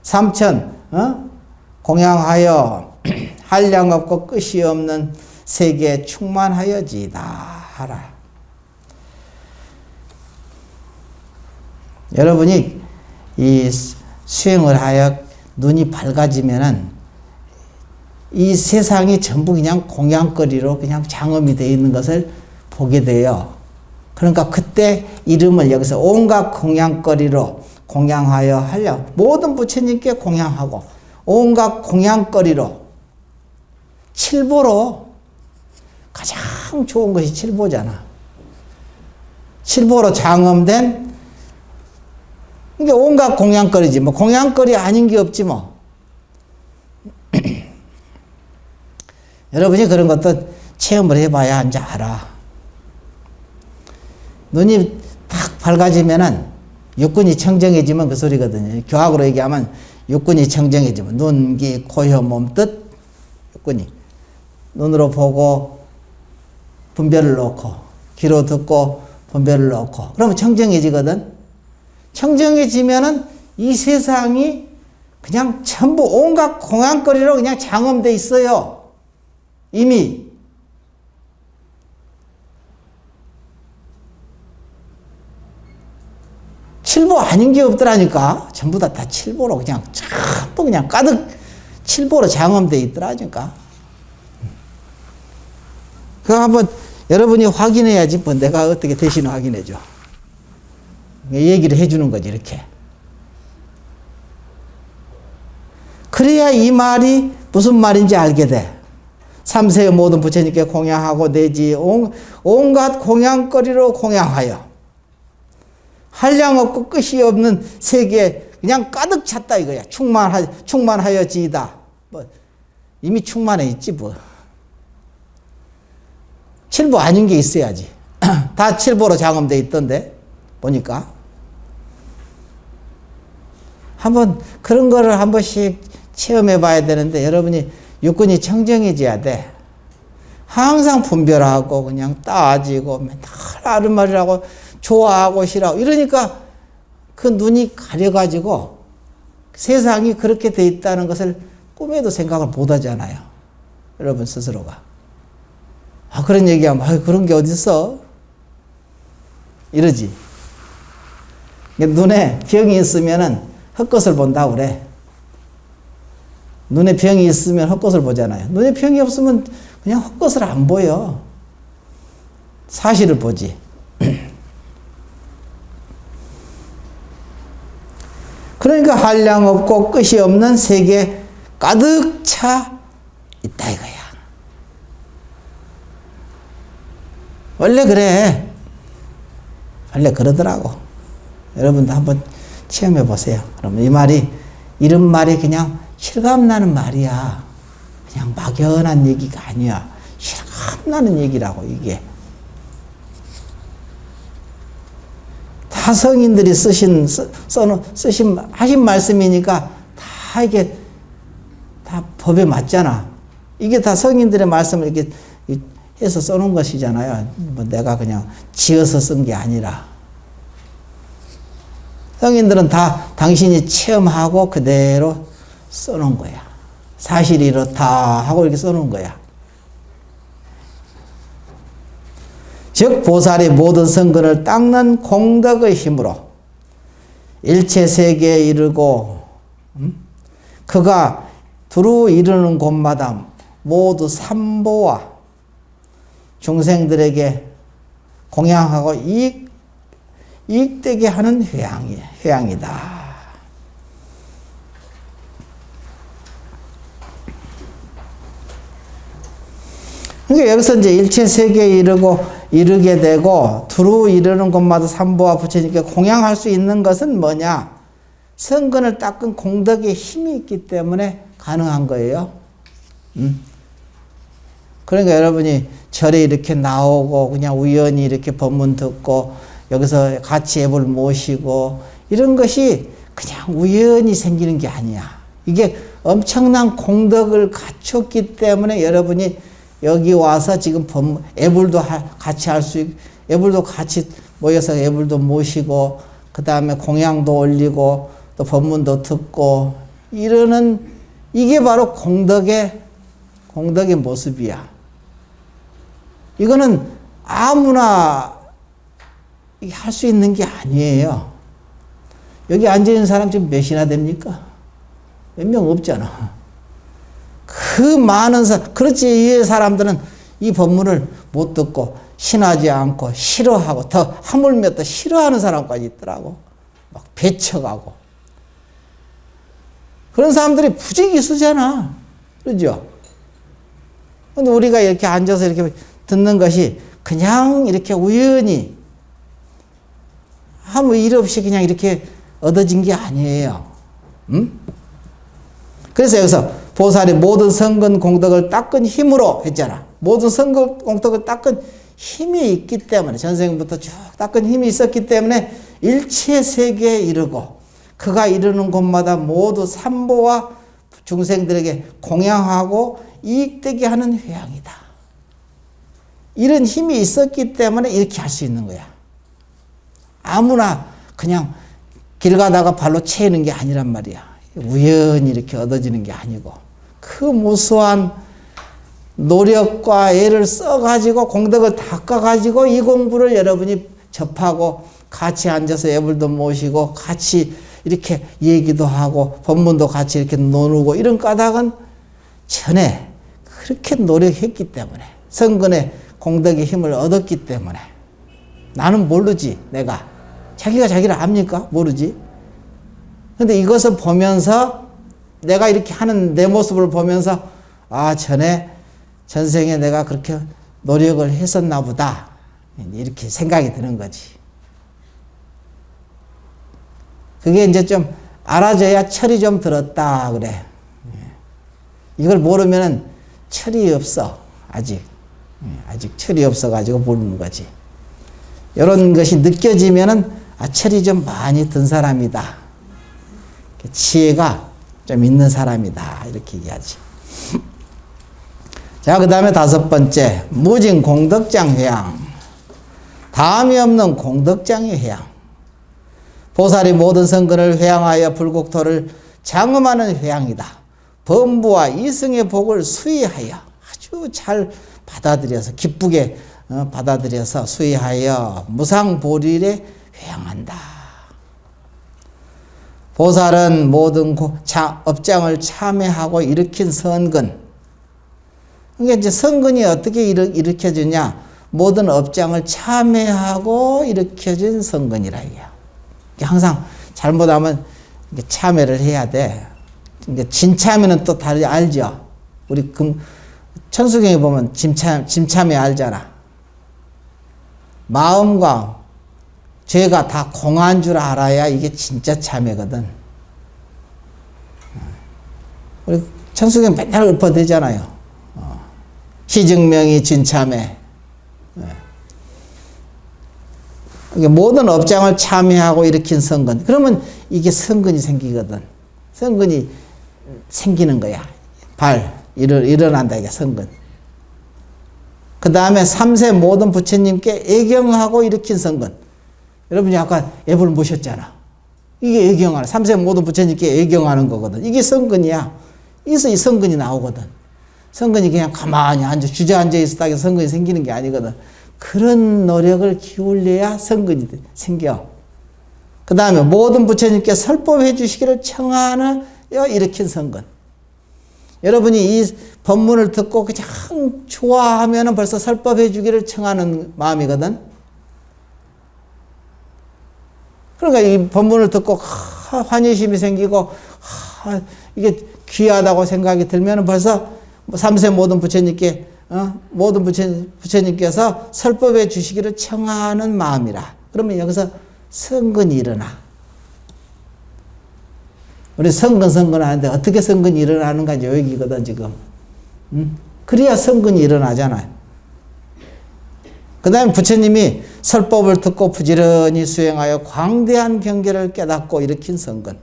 삼천 공양하여 한량 없고 끝이 없는 세계에 충만하여지이다 하라. 여러분이 이 수행을 하여 눈이 밝아지면은 이 세상이 전부 그냥 공양거리로 그냥 장엄이 되어 있는 것을 보게 돼요. 그러니까 그때 이름을 여기서 온갖 공양거리로 공양하여 하려 모든 부처님께 공양하고 온갖 공양거리로 칠보로 가장 좋은 것이 칠보잖아. 칠보로 장엄된 이게 온갖 공양거리지 뭐 공양거리 아닌 게 없지 뭐. 여러분이 그런 것도 체험을 해봐야 이제 알아. 눈이 딱 밝아지면은 육군이 청정해지면 그 소리거든요. 교학으로 얘기하면 육군이 청정해지면 눈, 귀, 코, 혀, 몸, 뜻 육군이 눈으로 보고 분별을 놓고 귀로 듣고 분별을 놓고 그러면 청정해지거든. 청정해지면은 이 세상이 그냥 전부 온갖 공양거리로 그냥 장엄돼 있어요. 이미 칠보 아닌 게 없더라니까. 전부 다 칠보로 그냥 전부 그냥 가득 칠보로 장엄돼 있더라니까. 그거 한번 여러분이 확인해야지 뭐 내가 어떻게 대신 확인해줘. 얘기를 해주는 거지 이렇게. 그래야 이 말이 무슨 말인지 알게 돼. 3세의 모든 부처님께 공양하고 내지 온갖 공양거리로 공양하여 한량 없고 끝이 없는 세계에 그냥 가득 찼다 이거야. 충만하여지이다. 뭐 이미 충만해 있지 뭐. 칠보 아닌 게 있어야지. 다 칠보로 장엄돼 있던데 보니까. 한번 그런 거를 한 번씩 체험해 봐야 되는데 여러분이 육군이 청정해져야 돼. 항상 분별하고 그냥 따지고 맨날 아른말이라고 좋아하고 싫어하고 이러니까 그 눈이 가려가지고 세상이 그렇게 돼 있다는 것을 꿈에도 생각을 못 하잖아요. 여러분 스스로가. 아 그런 얘기하면 그런 게 어딨어? 이러지. 눈에 병이 있으면은 헛것을 본다고 그래. 눈에 병이 있으면 헛것을 보잖아요. 눈에 병이 없으면 그냥 헛것을 안 보여. 사실을 보지. 그러니까 한량 없고 끝이 없는 세계 가득 차 있다 이거야. 원래 그래. 원래 그러더라고. 여러분도 한번 체험해 보세요. 그러면 이런 말이 그냥 실감나는 말이야. 그냥 막연한 얘기가 아니야. 실감나는 얘기라고, 이게. 다 성인들이 하신 말씀이니까 다 이게 다 법에 맞잖아. 이게 다 성인들의 말씀을 이렇게 해서 써놓은 것이잖아요. 뭐 내가 그냥 지어서 쓴 게 아니라. 성인들은 다 당신이 체험하고 그대로 써놓은 거야. 사실이 이렇다 하고 이렇게 써놓은 거야. 즉 보살이 모든 성근을 닦는 공덕의 힘으로 일체 세계에 이르고 그가 두루 이르는 곳마다 모두 삼보와 중생들에게 공양하고 이익되게 하는 회양이다. 그러니까 여기서 이제 일체 세계에 이르게 되고 두루 이르는 곳마다 삼보와 부처님께 공양할 수 있는 것은 뭐냐? 성근을 닦은 공덕의 힘이 있기 때문에 가능한 거예요. 그러니까 여러분이 절에 이렇게 나오고 그냥 우연히 이렇게 법문 듣고 여기서 같이 애벌 모시고 이런 것이 그냥 우연히 생기는 게 아니야. 이게 엄청난 공덕을 갖췄기 때문에 여러분이 여기 와서 지금 애불도 같이 할 수 있고, 애불도 같이 모여서 애불도 모시고, 그 다음에 공양도 올리고, 또 법문도 듣고, 이러는, 이게 바로 공덕의 모습이야. 이거는 아무나 할 수 있는 게 아니에요. 여기 앉아있는 사람 지금 몇이나 됩니까? 몇 명 없잖아. 그 많은 그렇지, 이 사람들은 이 법문을 못 듣고 신하지 않고 싫어하고 더 하물며 또 싫어하는 사람까지 있더라고. 막 배척하고. 그런 사람들이 부지기수잖아. 그러죠? 근데 우리가 이렇게 앉아서 이렇게 듣는 것이 그냥 이렇게 우연히 아무 일 없이 그냥 이렇게 얻어진 게 아니에요. 그래서 여기서 보살이 모든 성근 공덕을 닦은 힘으로 했잖아. 모든 성근 공덕을 닦은 힘이 있기 때문에, 전생부터 쭉 닦은 힘이 있었기 때문에 일체 세계에 이르고 그가 이르는 곳마다 모두 삼보와 중생들에게 공양하고 이익되게 하는 회양이다. 이런 힘이 있었기 때문에 이렇게 할 수 있는 거야. 아무나 그냥 길 가다가 발로 채이는 게 아니란 말이야. 우연히 이렇게 얻어지는 게 아니고 그 무수한 노력과 애를 써가지고 공덕을 닦아가지고 이 공부를 여러분이 접하고 같이 앉아서 애불도 모시고 같이 이렇게 얘기도 하고 법문도 같이 이렇게 나누고 이런 까닭은 전에 그렇게 노력했기 때문에 성근의 공덕의 힘을 얻었기 때문에 나는 모르지. 내가 자기가 자기를 압니까? 모르지. 근데 이것을 보면서 내가 이렇게 하는 내 모습을 보면서 아, 전생에 내가 그렇게 노력을 했었나 보다. 이렇게 생각이 드는 거지. 그게 이제 좀 알아줘야 철이 좀 들었다 그래. 이걸 모르면은 철이 없어. 아직 철이 없어가지고 모르는 거지. 이런 것이 느껴지면은 아, 철이 좀 많이 든 사람이다. 지혜가 좀 있는 사람이다. 이렇게 얘기하지. 자, 그 다음에 5번째. 무진 공덕장 회양. 다음이 없는 공덕장의 회양. 보살이 모든 성근을 회양하여 불국토를 장엄하는 회양이다. 범부와 이승의 복을 수의하여 아주 잘 받아들여서 기쁘게 받아들여서 수의하여 무상보리에 회양한다. 보살은 모든 업장을 참회하고 일으킨 선근. 그러니까 이제 선근이 어떻게 일으켜주냐? 모든 업장을 참회하고 일으켜준 선근이라 이게요. 항상 잘못하면 참회를 해야 돼. 그러니까 진참회는 또 다르지, 알죠? 우리 천수경에 보면 진참회 알잖아. 마음과 죄가 다 공한 줄 알아야 이게 진짜 참회거든. 우리 천수경 맨날 읊어대잖아요. 시증명이 진참회. 그러니까 모든 업장을 참회하고 일으킨 선근. 그러면 이게 선근이 생기거든. 선근이 생기는 거야. 일어난다, 이게 선근. 그 다음에 3세 모든 부처님께 애경하고 일으킨 선근. 여러분이 아까 애불 모셨잖아. 이게 애경하는, 3세 모든 부처님께 애경하는 거거든. 이게 선근이야. 여기서 이 선근이 나오거든. 선근이 그냥 가만히 주저앉아 있었다 해서 선근이 생기는 게 아니거든. 그런 노력을 기울여야 선근이 생겨. 그 다음에 모든 부처님께 설법해 주시기를 청하여 일으킨 선근. 여러분이 이 법문을 듣고 그냥 좋아하면 벌써 설법해 주기를 청하는 마음이거든. 그러니까 이 법문을 듣고 환희심이 생기고 이게 귀하다고 생각이 들면 벌써 3세 모든 부처님께 모든 부처님께서 설법해 주시기를 청하는 마음이라. 그러면 여기서 선근이 일어나. 우리 선근 하는데 어떻게 선근이 일어나는가 이제 여기거든 지금. 그래야 선근이 일어나잖아요. 그 다음에 부처님이 설법을 듣고 부지런히 수행하여 광대한 경계를 깨닫고 일으킨 선근.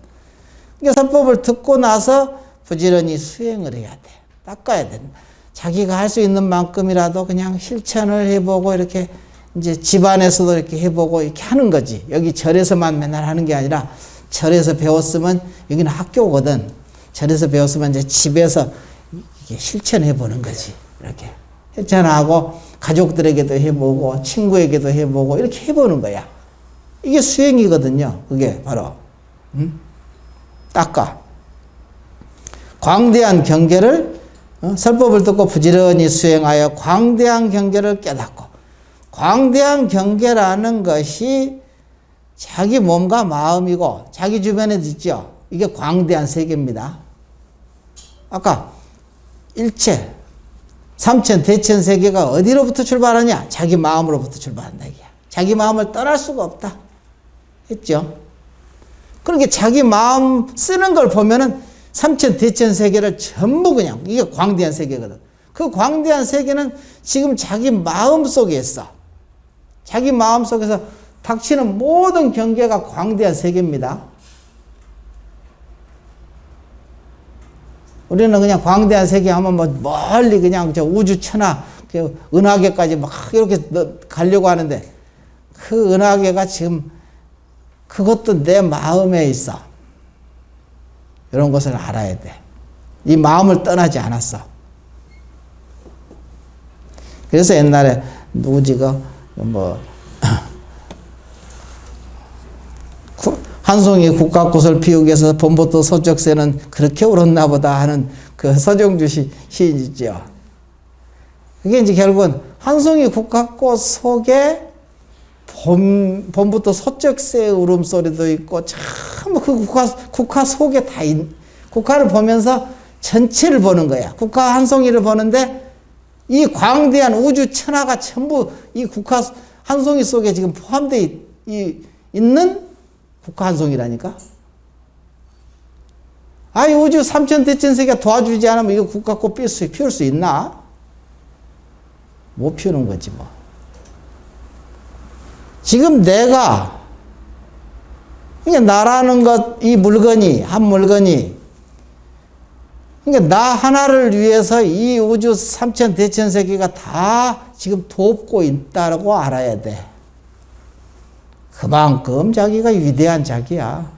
그러니까 설법을 듣고 나서 부지런히 수행을 해야 돼. 닦아야 돼. 자기가 할 수 있는 만큼이라도 그냥 실천을 해보고 이렇게 이제 집안에서도 이렇게 해보고 이렇게 하는 거지. 여기 절에서만 맨날 하는 게 아니라 절에서 배웠으면 여기는 학교거든. 절에서 배웠으면 이제 집에서 이게 실천해 보는 거지. 이렇게 실천하고 가족들에게도 해보고 친구에게도 해보고 이렇게 해보는 거야. 이게 수행이거든요. 그게 바로 닦아. 광대한 경계를 설법을 듣고 부지런히 수행하여 광대한 경계를 깨닫고. 광대한 경계라는 것이 자기 몸과 마음이고 자기 주변에 있죠. 이게 광대한 세계입니다. 아까 일체 삼천 대천 세계가 어디로부터 출발하냐? 자기 마음으로부터 출발한다 이게. 자기 마음을 떠날 수가 없다 했죠. 그렇게 자기 마음 쓰는 걸 보면은 삼천 대천 세계를 전부 그냥 이게 광대한 세계거든. 그 광대한 세계는 지금 자기 마음 속에 있어. 자기 마음 속에서 닥치는 모든 경계가 광대한 세계입니다. 우리는 그냥 광대한 세계 하면 뭐 멀리 그냥 저 우주 천하 은하계까지 막 이렇게 가려고 하는데 그 은하계가 지금 그것도 내 마음에 있어. 이런 것을 알아야 돼. 이 마음을 떠나지 않았어. 그래서 옛날에 누구지가 한송이 국가꽃을 피우기 위해서 봄부터 소쩍새는 그렇게 울었나 보다 하는 그 서정주 시인 있죠. 그게 이제 결국은 한송이 국가꽃 속에 봄부터 소쩍새의 울음소리도 있고 참 그 국화 속에 다 국화를 보면서 전체를 보는 거야. 국화 한 송이를 보는데 이 광대한 우주 천하가 전부 이 국화 한 송이 속에 지금 포함되어 있는 국화 한 송이라니까. 아이 우주 삼천대천세계가 도와주지 않으면 이거 국화꽃 피울 수 있나? 못 피우는 거지 뭐. 지금 내가 그러니까 나라는 것, 이 물건이 한 물건이 그러니까 나 하나를 위해서 이 우주 삼천대천세계가 다 지금 돕고 있다고 알아야 돼. 그만큼 자기가 위대한 자기야.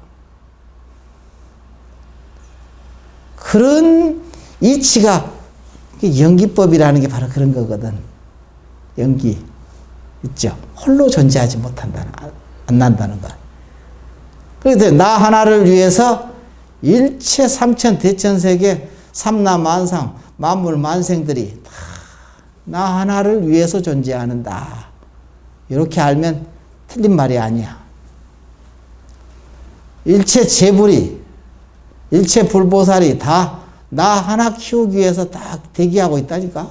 그런 이치가 연기법이라는 게 바로 그런 거거든. 연기 있죠. 홀로 존재하지 못한다는, 안 난다는 것. 그런데 나 하나를 위해서 일체 삼천 대천세계 삼라만상 만물 만생들이 다 나 하나를 위해서 존재하는다. 이렇게 알면 틀린 말이 아니야. 일체 재불이, 일체 불보살이 다 나 하나 키우기 위해서 딱 대기하고 있다니까.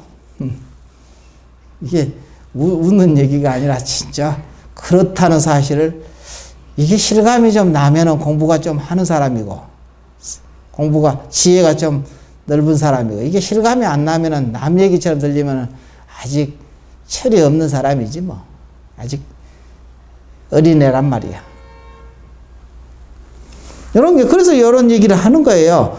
이게 웃는 얘기가 아니라 진짜 그렇다는 사실을, 이게 실감이 좀 나면은 공부가 좀 하는 사람이고, 공부가 지혜가 좀 넓은 사람이고, 이게 실감이 안 나면은 남 얘기처럼 들리면은 아직 철이 없는 사람이지 뭐. 아직 어린애란 말이야. 이런 게, 그래서 이런 얘기를 하는 거예요.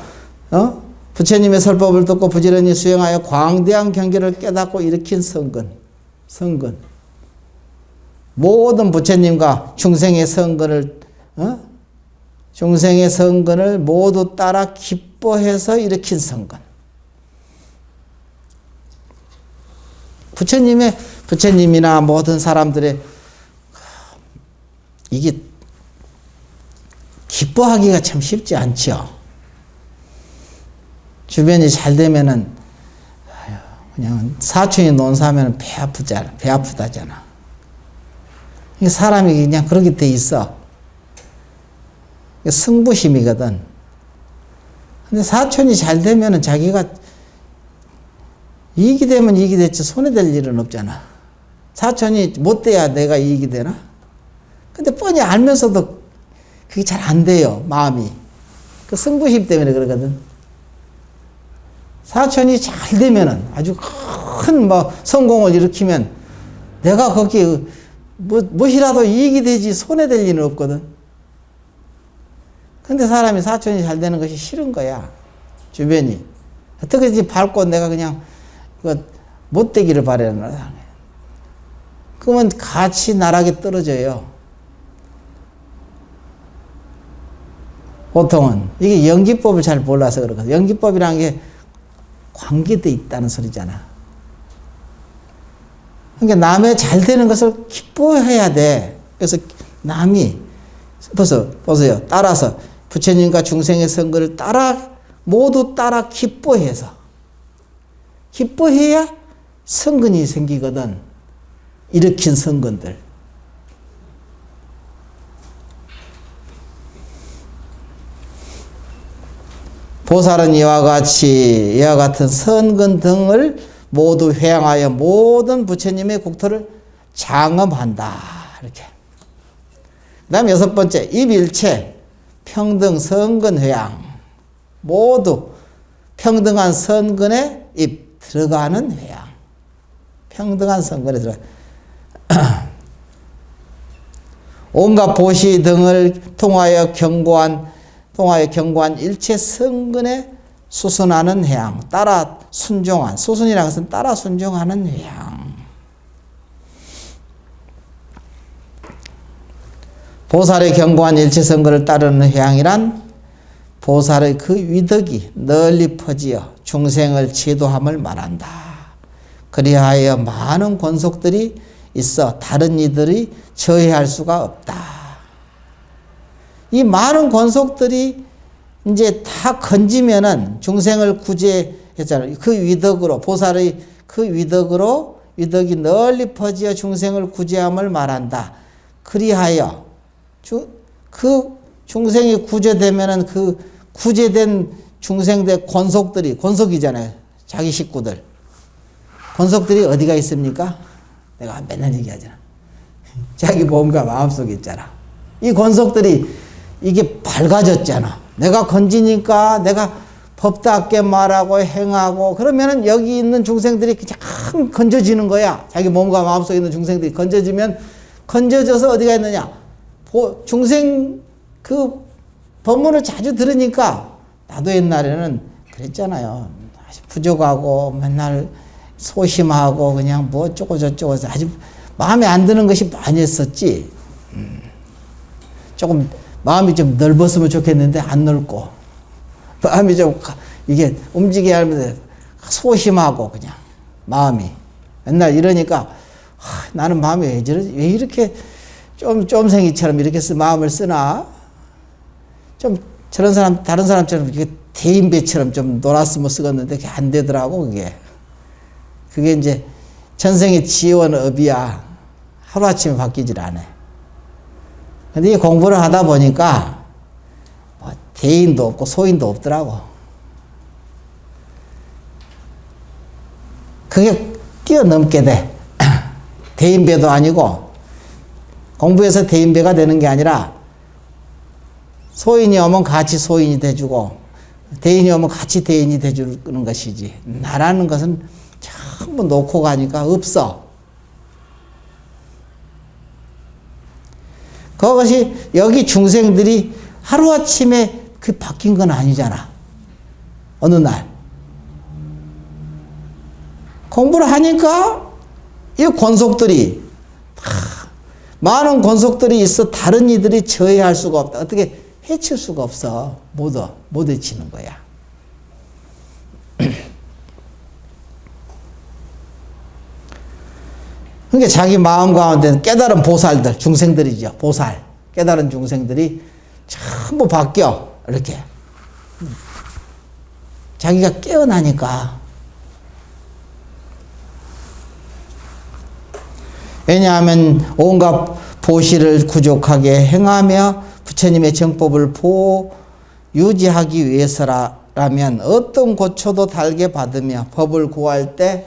부처님의 설법을 듣고 부지런히 수행하여 광대한 경계를 깨닫고 일으킨 성근. 모든 부처님과 중생의 성근을 모두 따라 기뻐해서 일으킨 성근. 부처님이나 모든 사람들의 이게 기뻐하기가 참 쉽지 않죠. 주변이 잘 되면은 그냥 사촌이 논사하면 배 아프다잖아. 사람이 그냥 그렇게 돼 있어. 승부심이거든. 근데 사촌이 잘 되면은 자기가 이익이 되면 이익이 됐지 손해될 일은 없잖아. 사촌이 못 돼야 내가 이익이 되나? 근데 뻔히 알면서도 그게 잘 안 돼요, 마음이. 그 승부심 때문에 그러거든. 사촌이 잘 되면은, 아주 큰 성공을 일으키면 내가 거기에 무엇이라도 이익이 되지 손해될 일은 없거든. 근데 사람이 사촌이 잘 되는 것이 싫은 거야, 주변이. 어떻게든지 밟고 내가 그냥 못 되기를 바라는 거야. 그러면 같이 나락에 떨어져요. 보통은. 이게 연기법을 잘 몰라서 그렇거든. 연기법이라는 게 관계돼 있다는 소리잖아. 그러니까 남의 잘 되는 것을 기뻐해야 돼. 그래서 남이, 보세요. 따라서 부처님과 중생의 선거를 모두 따라 기뻐해서. 기뻐해야 성근이 생기거든. 일으킨 성근들. 보살은 이와 같은 선근 등을 모두 회양하여 모든 부처님의 국토를 장엄한다. 이렇게. 그 다음 6번째, 입일체 평등 선근 회양. 모두 평등한 선근에 입 들어가는 회양. 평등한 선근에 들어가. 온갖 보시 등을 통하여 경고한 일체 선근에 수순하는 회양. 따라 순종한. 수순이라는 것은 따라 순종하는 회양. 보살의 경고한 일체 선근을 따르는 회양이란 보살의 그 위덕이 널리 퍼지어 중생을 제도함을 말한다. 그리하여 많은 권속들이 있어 다른 이들이 저해할 수가 없다. 이 많은 권속들이 이제 다 건지면은 중생을 구제했잖아요. 그 위덕으로, 보살의 그 위덕이 널리 퍼지어 중생을 구제함을 말한다. 그리하여 그 중생이 구제되면은 그 구제된 중생들 권속이잖아요. 자기 식구들. 권속들이 어디가 있습니까? 내가 맨날 얘기하잖아. 자기 몸과 마음속에 있잖아. 이 권속들이 이게 밝아졌잖아. 내가 건지니까 내가 법답게 말하고 행하고 그러면은 여기 있는 중생들이 그냥 건져지는 거야. 자기 몸과 마음속에 있는 중생들이 건져져서 어디가 있느냐. 중생 그 법문을 자주 들으니까 나도 옛날에는 그랬잖아요. 부족하고 맨날 소심하고 그냥 뭐 어쩌고 저쩌고 해서 아주 마음에 안 드는 것이 많이 했었지. 조금 마음이 좀 넓었으면 좋겠는데 안 넓고, 마음이 좀 이게 움직이게 하면 소심하고 그냥 마음이 맨날 이러니까 나는 마음이 왜 이렇게 쫌생이처럼 이렇게 마음을 쓰나. 좀 저런 사람, 다른 사람처럼 이렇게 대인배처럼 좀 놀았으면 쓰겠는데 그게 안 되더라고, 그게. 그게 이제 전생의 지혜원 업이야. 하루아침에 바뀌질 않아. 근데 이 공부를 하다 보니까 뭐 대인도 없고 소인도 없더라고. 그게 뛰어넘게 돼. 대인배도 아니고 공부해서 대인배가 되는 게 아니라 소인이 오면 같이 소인이 돼주고 대인이 오면 같이 대인이 돼주는 것이지. 나라는 것은 전부 놓고 가니까 없어. 그것이 여기 중생들이 하루아침에 그 바뀐 건 아니잖아. 어느 날. 공부를 하니까 이 권속들이 많은 권속들이 있어 다른 이들이 저해할 수가 없다. 어떻게 해칠 수가 없어. 못 해치는 거야. 그러니까 자기 마음 가운데 깨달은 보살들, 중생들이죠. 보살. 깨달은 중생들이 전부 바뀌어. 이렇게. 자기가 깨어나니까. 왜냐하면 온갖 보시를 구족하게 행하며 부처님의 정법을 유지하기 위해서라면 어떤 고초도 달게 받으며 법을 구할 때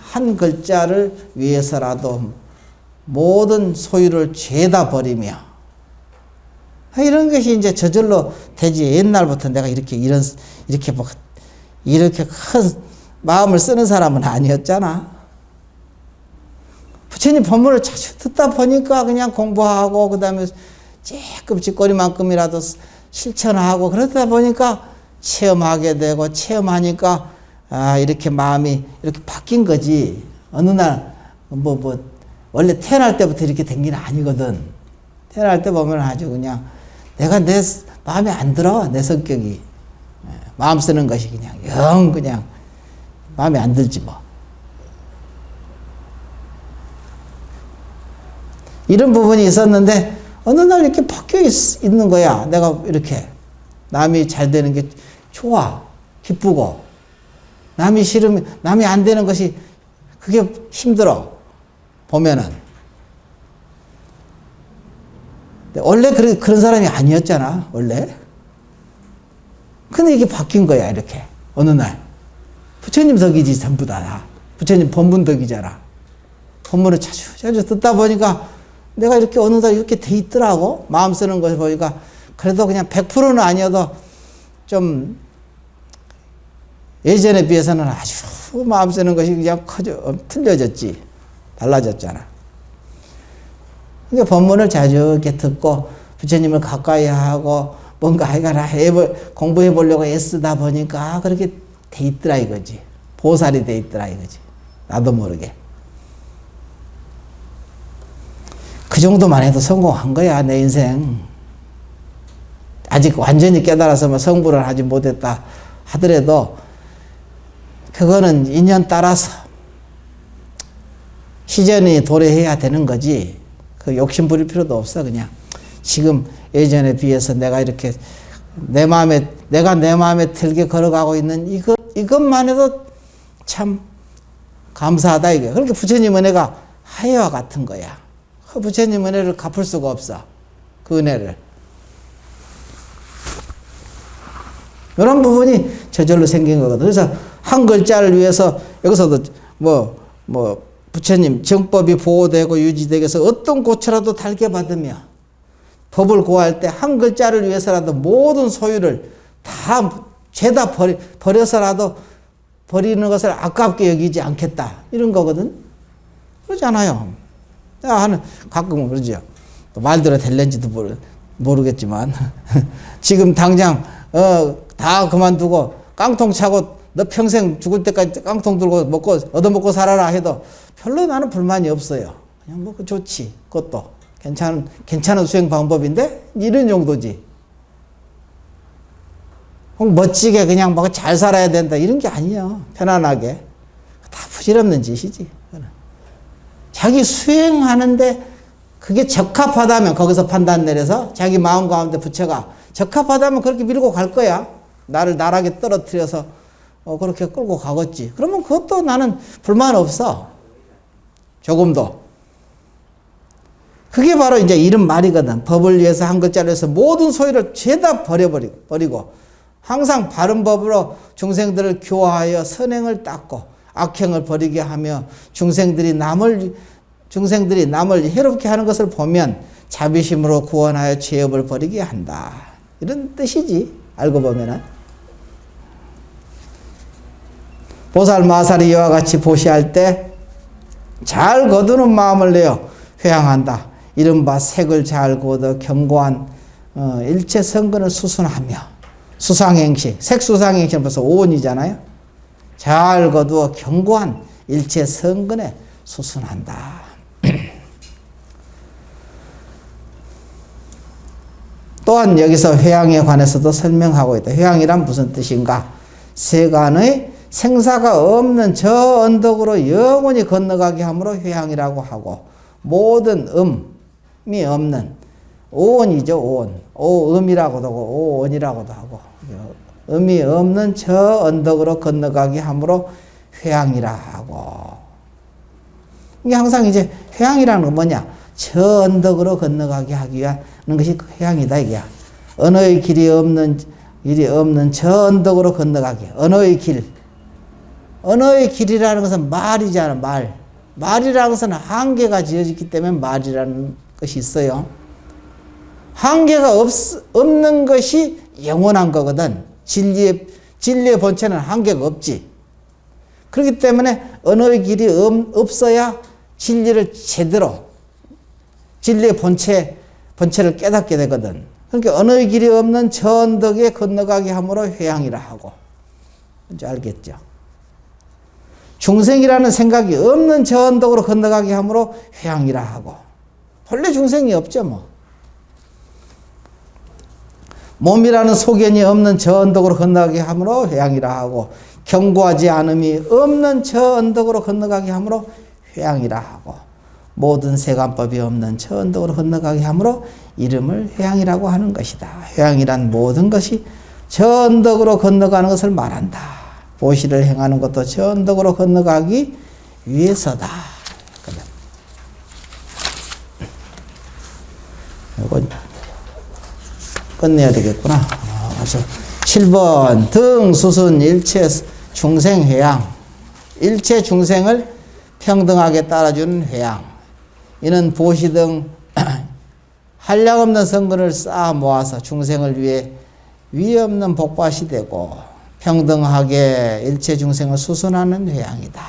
한 글자를 위해서라도 모든 소유를 죄다 버리며 이런 것이 이제 저절로 되지. 옛날부터 내가 이렇게 큰 마음을 쓰는 사람은 아니었잖아. 부처님 법문을 자주 듣다 보니까 그냥 공부하고 그 다음에 조금 쥐꼬리만큼이라도 실천하고 그러다 보니까 체험하게 되고 체험하니까 이렇게 마음이 이렇게 바뀐 거지. 어느 날 원래 태어날 때부터 이렇게 된 게 아니거든. 태어날 때 보면 아주 그냥 내가 내 마음에 안 들어. 내 성격이. 마음 쓰는 것이 그냥 마음에 안 들지 뭐. 이런 부분이 있었는데 어느 날 이렇게 바뀌어 있는 거야. 내가 이렇게 남이 잘 되는 게 좋아. 기쁘고 남이 싫으면 남이 안 되는 것이 그게 힘들어. 보면은. 원래 그런 사람이 아니었잖아. 원래. 근데 이게 바뀐 거야. 이렇게. 어느 날. 부처님 덕이지 전부 다. 부처님 법문 덕이잖아. 법문을 자주 듣다 보니까 내가 이렇게 어느 날 이렇게 돼 있더라고. 마음 쓰는 것을 보니까 그래도 그냥 100%는 아니어도 좀 예전에 비해서는 아주 마음 쓰는 것이 그냥 틀려졌지. 달라졌잖아. 그러니까 법문을 자주 이렇게 듣고 부처님을 가까이 하고 뭔가 공부해 보려고 애쓰다 보니까 그렇게 돼 있더라 이거지. 보살이 돼 있더라 이거지. 나도 모르게. 그 정도만 해도 성공한 거야, 내 인생. 아직 완전히 깨달아서 성불을 하지 못했다 하더라도 그거는 인연 따라서 시전이 도래해야 되는 거지. 그 욕심 부릴 필요도 없어. 그냥 지금 예전에 비해서 내가 이렇게 내가 내 마음에 들게 걸어가고 있는 이것만 해도 참 감사하다 이게. 그렇게 부처님 은혜가 하회와 같은 거야. 그 부처님 은혜를 갚을 수가 없어. 그 은혜를. 이런 부분이 저절로 생긴 거거든. 그래서 한 글자를 위해서 여기서도 부처님 정법이 보호되고 유지되기 위해서 어떤 고초라도 달게 받으며 법을 구할 때 한 글자를 위해서라도 모든 소유를 다 죄다 버려서라도 버리는 것을 아깝게 여기지 않겠다. 이런 거거든. 그러잖아요. 가끔은 그러죠. 말대로 될는지도 모르겠지만 지금 당장 다 그만두고 깡통 차고 너 평생 죽을 때까지 깡통 들고 얻어먹고 살아라 해도 별로 나는 불만이 없어요. 그냥 좋지. 그것도 괜찮은 수행 방법인데 이런 정도지. 멋지게 그냥 잘 살아야 된다 이런 게 아니야. 편안하게. 다 부질없는 짓이지. 자기 수행하는데 그게 적합하다면 거기서 판단 내려서 자기 마음 가운데 부처가 적합하다면 그렇게 밀고 갈 거야. 나를 나락에 떨어뜨려서 그렇게 끌고 가겠지. 그러면 그것도 나는 불만 없어. 조금도. 그게 바로 이제 이런 말이거든. 법을 위해서 한 글자를 해서 모든 소유를 죄다 버리고 항상 바른 법으로 중생들을 교화하여 선행을 닦고 악행을 버리게 하며 중생들이 남을 해롭게 하는 것을 보면 자비심으로 구원하여 죄업을 버리게 한다. 이런 뜻이지. 알고 보면은. 보살 마살이 이와 같이 보시할 때 잘 거두는 마음을 내어 회양한다. 이른바 색을 잘 거둬 견고한 일체 성근을 수순하며 수상행시, 색수상행시는 벌써 오온이잖아요. 잘 거두어 견고한 일체 성근에 수순한다. 또한 여기서 회양에 관해서도 설명하고 있다. 회양이란 무슨 뜻인가? 세간의 생사가 없는 저 언덕으로 영원히 건너가게 함으로 회양이라고 하고, 모든 음이 없는 오온이죠. 오온. 오음이라고도 하고 오온이라고도 하고, 음이 없는 저 언덕으로 건너가게 함으로 회양이라 하고. 이게 항상 이제 회양이라는 건 뭐냐? 저 언덕으로 건너가게 하기 위한 것이 회양이다 이게야. 언어의 길이 없는 저 언덕으로 건너가게. 언어의 길이라는 것은 말이잖아. 말이라는 것은 한계가 지어졌기 때문에 말이라는 것이 있어요. 한계가 없는 것이 영원한 거거든. 진리의 본체는 한계가 없지. 그렇기 때문에 언어의 길이 없어야 진리를 제대로, 진리의 본체를 깨닫게 되거든. 그러니까 언어의 길이 없는 저 언덕에 건너가게 함으로 회양이라 하고. 뭔지 알겠죠? 중생이라는 생각이 없는 저 언덕으로 건너가게 함으로 회양이라 하고. 본래 중생이 없죠 뭐. 몸이라는 소견이 없는 저 언덕으로 건너가게 함으로 회양이라 하고, 견고하지 않음이 없는 저 언덕으로 건너가게 함으로 회양이라 하고, 모든 세간법이 없는 저 언덕으로 건너가게 함으로 이름을 회양이라고 하는 것이다. 회양이란 모든 것이 저 언덕으로 건너가는 것을 말한다. 보시를 행하는 것도 저 언덕으로 건너가기 위해서다. 이건 끝내야 되겠구나. 7번 등수순 일체 중생 회양. 일체 중생을 평등하게 따라주는 회양. 이는 보시 등 한량없는 성근을 쌓아 모아서 중생을 위해 위 없는 복밭이 되고 평등하게 일체 중생을 수순하는 회양이다.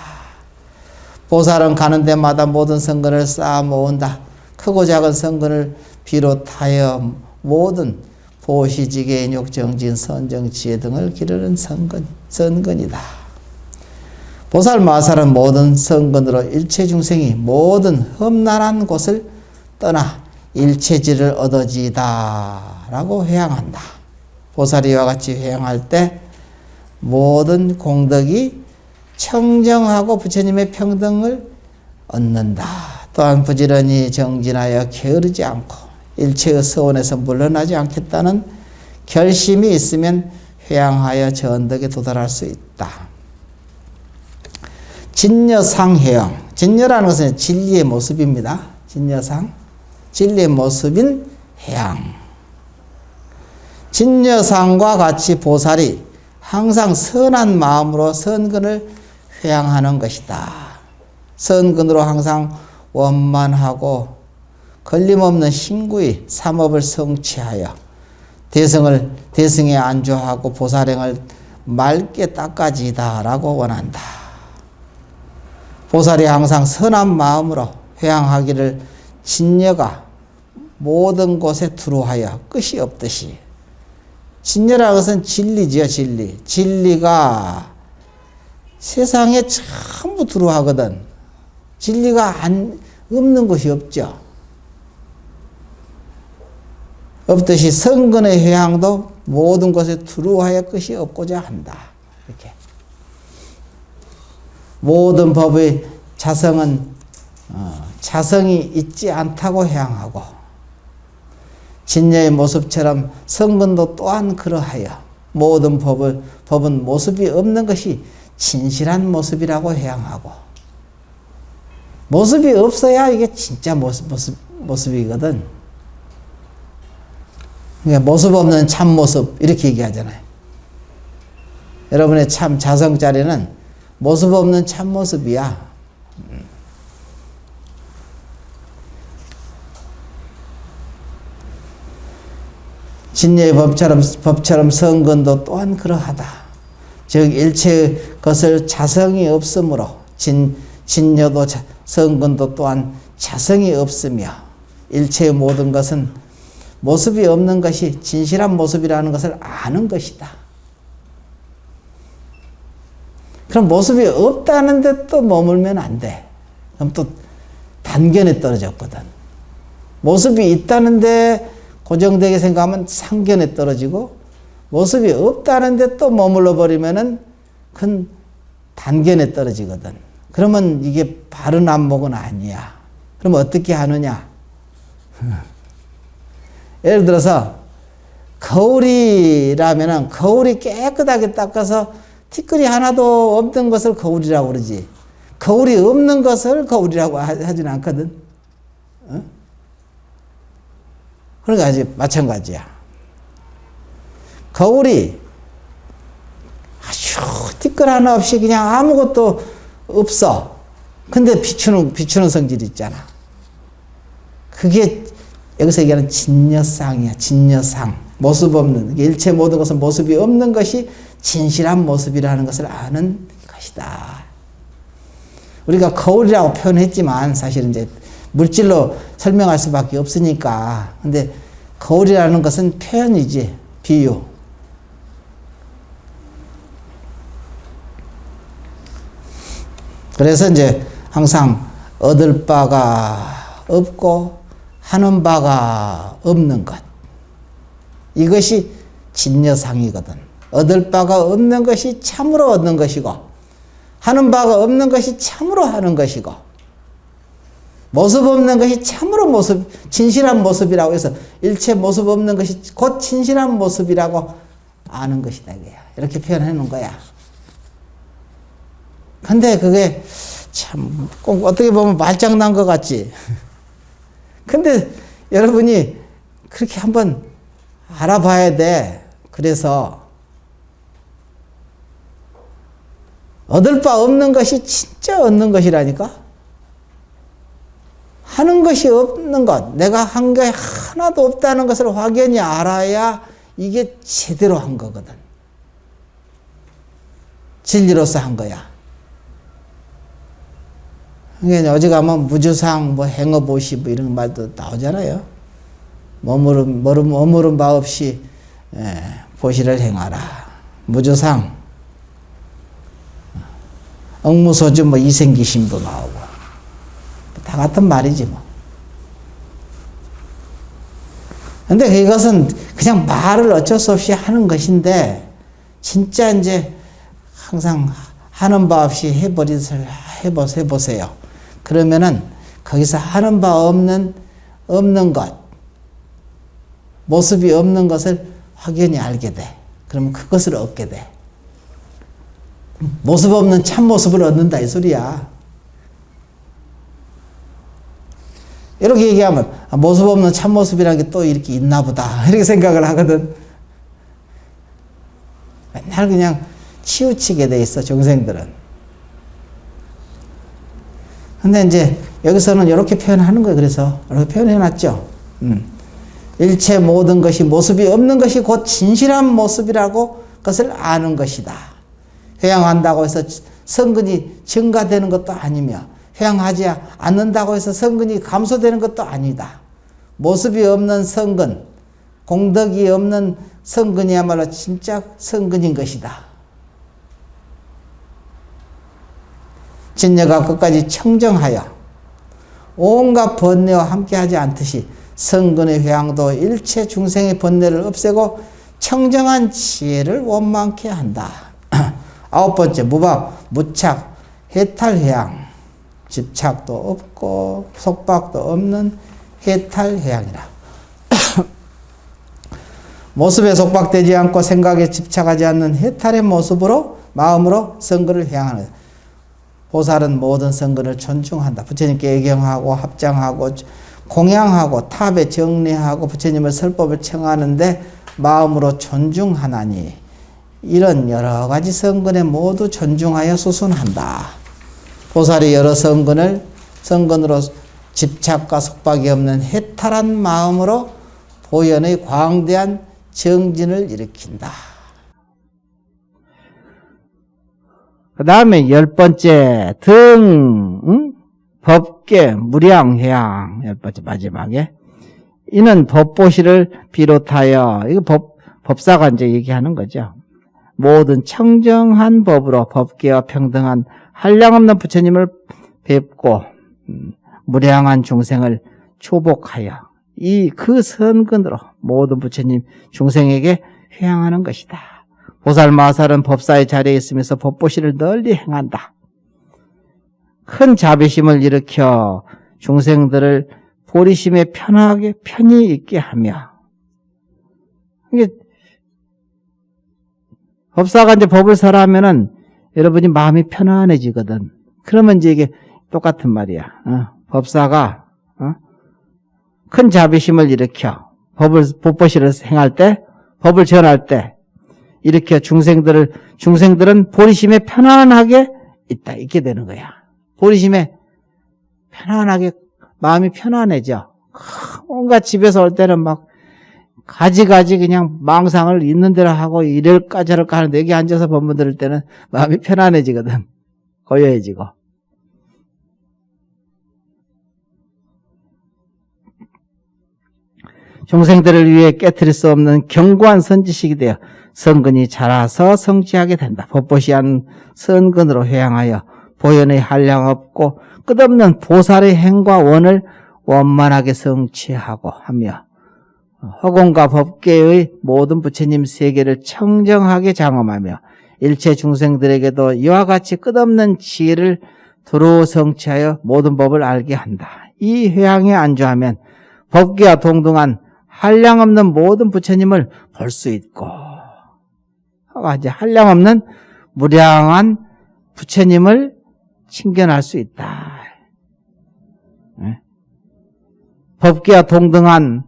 보살은 가는 데마다 모든 성근을 쌓아 모은다. 크고 작은 성근을 비롯하여 모든 보시지계, 인욕, 정진, 선정, 지혜 등을 기르는 선근이다. 보살 마살은 모든 성근으로 일체 중생이 모든 험난한 곳을 떠나 일체지를 얻어지이다 라고 회양한다. 보살이 이와 같이 회양할 때 모든 공덕이 청정하고 부처님의 평등을 얻는다. 또한 부지런히 정진하여 게으르지 않고 일체의 서원에서 물러나지 않겠다는 결심이 있으면 회양하여 저 언덕에 도달할 수 있다. 진여상회양. 진여라는 것은 진리의 모습입니다. 진여상. 진리의 모습인 회양. 진여상과 같이 보살이 항상 선한 마음으로 선근을 회양하는 것이다. 선근으로 항상 원만하고 걸림없는 신구의 삼업을 성취하여 대승에 안주하고 보살행을 맑게 닦아지다라고 원한다. 보살이 항상 선한 마음으로 회양하기를 진여가 모든 곳에 두루하여 끝이 없듯이. 진여라는 것은 진리지요, 진리. 진리가 세상에 전부 두루하거든. 진리가 없는 곳이 없죠. 없듯이 성근의 회양도 모든 곳에 두루하여 끝이 없고자 한다. 이렇게. 모든 법의 자성은 자성이 있지 않다고 회양하고, 진여의 모습처럼 성근도 또한 그러하여 모든 법은 모습이 없는 것이 진실한 모습이라고 회양하고, 모습이 없어야 이게 진짜 모습이거든. 그러니까 모습 없는 참모습 이렇게 얘기하잖아요. 여러분의 참 자성자리는 모습 없는 참모습이야. 진여의 법처럼 성근도 또한 그러하다. 즉 일체의 것을 자성이 없으므로 진여도 성근도 또한 자성이 없으며, 일체의 모든 것은 모습이 없는 것이 진실한 모습이라는 것을 아는 것이다. 그럼 모습이 없다는데 또 머물면 안 돼. 그럼 또 단견에 떨어졌거든. 모습이 있다는데 고정되게 생각하면 상견에 떨어지고, 모습이 없다는데 또 머물러 버리면은 그건 단견에 떨어지거든. 그러면 이게 바른 안목은 아니야. 그럼 어떻게 하느냐? 예를 들어서 거울이라면은 거울이 깨끗하게 닦아서 티끌이 하나도 없는 것을 거울이라고 그러지, 거울이 없는 것을 거울이라고 하진 않거든. 어? 그러니까 아주 마찬가지야. 거울이 아주 티끌 하나 없이 그냥 아무것도 없어. 근데 비추는 성질이 있잖아. 그게 여기서 얘기하는 진여상이야. 진여상. 모습 없는, 일체 모든 것은 모습이 없는 것이 진실한 모습이라는 것을 아는 것이다. 우리가 거울이라고 표현했지만 사실은 이제 물질로 설명할 수밖에 없으니까. 근데 거울이라는 것은 표현이지, 비유. 그래서 이제 항상 얻을 바가 없고 하는 바가 없는 것, 이것이 진여상이거든. 얻을 바가 없는 것이 참으로 얻는 것이고, 하는 바가 없는 것이 참으로 하는 것이고, 모습 없는 것이 참으로 진실한 모습이라고 해서 일체 모습 없는 것이 곧 진실한 모습이라고 아는 것이다. 이렇게 표현해 놓은 거야. 근데 그게 참 꼭 어떻게 보면 말장난 것 같지. 근데 여러분이 그렇게 한번 알아봐야 돼. 그래서 얻을 바 없는 것이 진짜 얻는 것이라니까. 하는 것이 없는 것, 내가 한 게 하나도 없다는 것을 확연히 알아야 이게 제대로 한 거거든. 진리로서 한 거야. 그러니까 어제 가면 무주상, 행어보시 이런 말도 나오잖아요. 머무른 바 없이 보시를 행하라. 무주상, 억무소주 이생기심도 나오고. 다 같은 말이지 뭐. 근데 이것은 그냥 말을 어쩔 수 없이 하는 것인데, 진짜 이제 항상 하는 바 없이 해보세요. 그러면은 거기서 하는 바 없는 것, 모습이 없는 것을 확연히 알게 돼. 그러면 그것을 얻게 돼. 모습 없는 참모습을 얻는다 이 소리야. 이렇게 얘기하면 모습 없는 참모습이라는 게 또 이렇게 있나 보다 이렇게 생각을 하거든. 맨날 그냥 치우치게 돼 있어 중생들은. 근데 이제 여기서는 이렇게 표현하는 거예요. 그래서 이렇게 표현해 놨죠. 일체 모든 것이 모습이 없는 것이 곧 진실한 모습이라고 그것을 아는 것이다. 회양한다고 해서 성근이 증가되는 것도 아니며, 회양하지 않는다고 해서 성근이 감소되는 것도 아니다. 모습이 없는 성근, 공덕이 없는 성근이야말로 진짜 성근인 것이다. 진여가 끝까지 청정하여 온갖 번뇌와 함께하지 않듯이 성근의 회양도 일체 중생의 번뇌를 없애고 청정한 지혜를 원망케 한다. 아홉 번째, 무박, 무착, 해탈회양. 집착도 없고 속박도 없는 해탈회양이라. 모습에 속박되지 않고 생각에 집착하지 않는 해탈의 모습으로 마음으로 선근을 회양하는 거예요. 보살은 모든 선근을 존중한다. 부처님께 애경하고 합장하고 공양하고 탑에 정례하고 부처님의 설법을 청하는데 마음으로 존중하나니 이런 여러 가지 선근에 모두 존중하여 수순한다. 보살이 여러 선근으로 집착과 속박이 없는 해탈한 마음으로 보현의 광대한 정진을 일으킨다. 그 다음에 10번째 법계 무량회양 10번째 마지막에 이는 법보시를 비롯하여 이거 법사가 이제 얘기하는 거죠. 모든 청정한 법으로 법계와 평등한 한량없는 부처님을 뵙고 무량한 중생을 초복하여 그 선근으로 모든 부처님 중생에게 회양하는 것이다. 보살 마살은 법사의 자리에 있으면서 법보시를 널리 행한다. 큰 자비심을 일으켜 중생들을 보리심에 편히 있게 하며 이게 법사가 이제 법을 설하면은 여러분이 마음이 편안해지거든. 그러면 이제 이게 똑같은 말이야. 법사가 큰 자비심을 일으켜 법보시를 행할 때, 법을 전할 때 일으켜 중생들은 보리심에 편안하게 있게 되는 거야. 보리심에 편안하게 마음이 편안해져. 온갖 집에서 올 때는 막 가지가지 그냥 망상을 있는 대로 하고 이럴까 저럴까 하는데 여기 앉아서 법문 들을 때는 마음이 편안해지거든. 고요해지고. 중생들을 위해 깨트릴 수 없는 견고한 선지식이 되어 선근이 자라서 성취하게 된다. 법보시한 선근으로 회양하여 보현의 한량 없고 끝없는 보살의 행과 원을 원만하게 성취하고 하며 허공과 법계의 모든 부처님 세계를 청정하게 장엄하며 일체 중생들에게도 이와 같이 끝없는 지혜를 두루 성취하여 모든 법을 알게 한다. 이 회양에 안주하면 법계와 동등한 한량없는 모든 부처님을 볼 수 있고 이제 한량없는 무량한 부처님을 친견할 수 있다. 법계와 동등한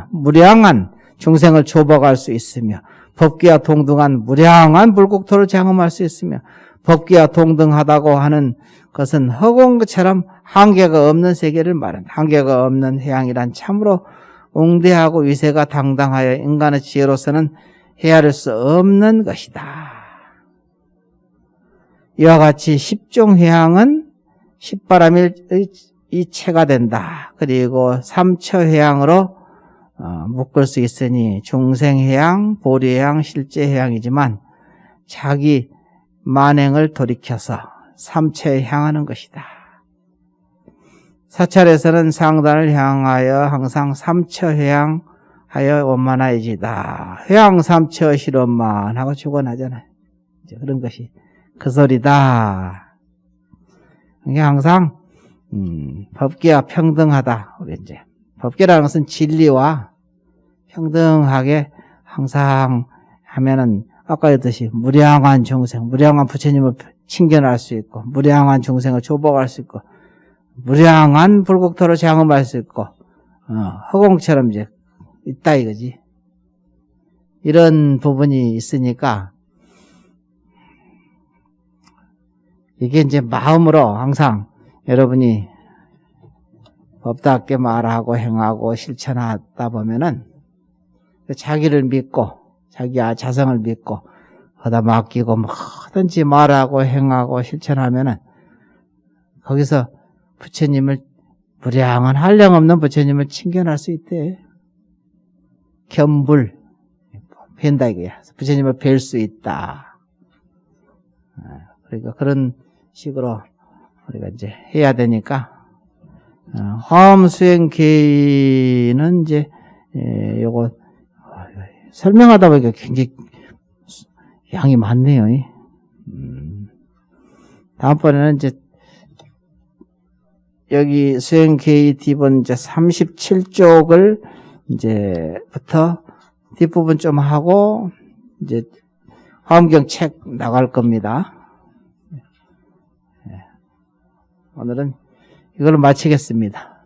무량한 중생을 조복할 수 있으며 법계와 동등한 무량한 불국토를 장엄할 수 있으며 법계와 동등하다고 하는 것은 허공처럼 한계가 없는 세계를 말한다. 한계가 없는 해양이란 참으로 웅대하고 위세가 당당하여 인간의 지혜로서는 헤아릴 수 없는 것이다. 이와 같이 십종회양은 십바람의 이체가 된다. 그리고 삼처회양으로 묶을 수 있으니 중생회양, 보리회양, 실제회양이지만 자기 만행을 돌이켜서 삼처에 향하는 것이다. 사찰에서는 상단을 향하여 항상 삼처회양하여 원만하여지다. 회양 삼처 실원만 하고 축원하잖아요. 그런 것이 그 소리다. 이게 항상 법계와 평등하다. 우리 이제 법계라는 것은 진리와 평등하게 항상 하면은 아까 했듯이 무량한 중생, 무량한 부처님을 친견할 수 있고, 무량한 중생을 조복할 수 있고, 무량한 불국토를 장엄할 수 있고, 허공처럼 이제 있다 이거지. 이런 부분이 있으니까 이게 이제 마음으로 항상 여러분이 법답게 말하고 행하고 실천하다 보면은 자기를 믿고 자기 자성을 믿고 거다 맡기고 뭐든지 말하고 행하고 실천하면은 거기서 부처님을 무량한 한량없는 부처님을 친견할 수 있대. 겸불 뵌다 이거야. 부처님을 뵐 수 있다. 그러니까 그런 식으로 우리가 이제 해야 되니까 화엄수행계는 이제 요거 설명하다 보니까 굉장히 양이 많네요. 다음번에는 이제 여기 수행계의 뒷은 이제 37쪽을 이제부터 뒷부분 좀 하고 이제 화엄경 책 나갈 겁니다. 오늘은 이걸로 마치겠습니다.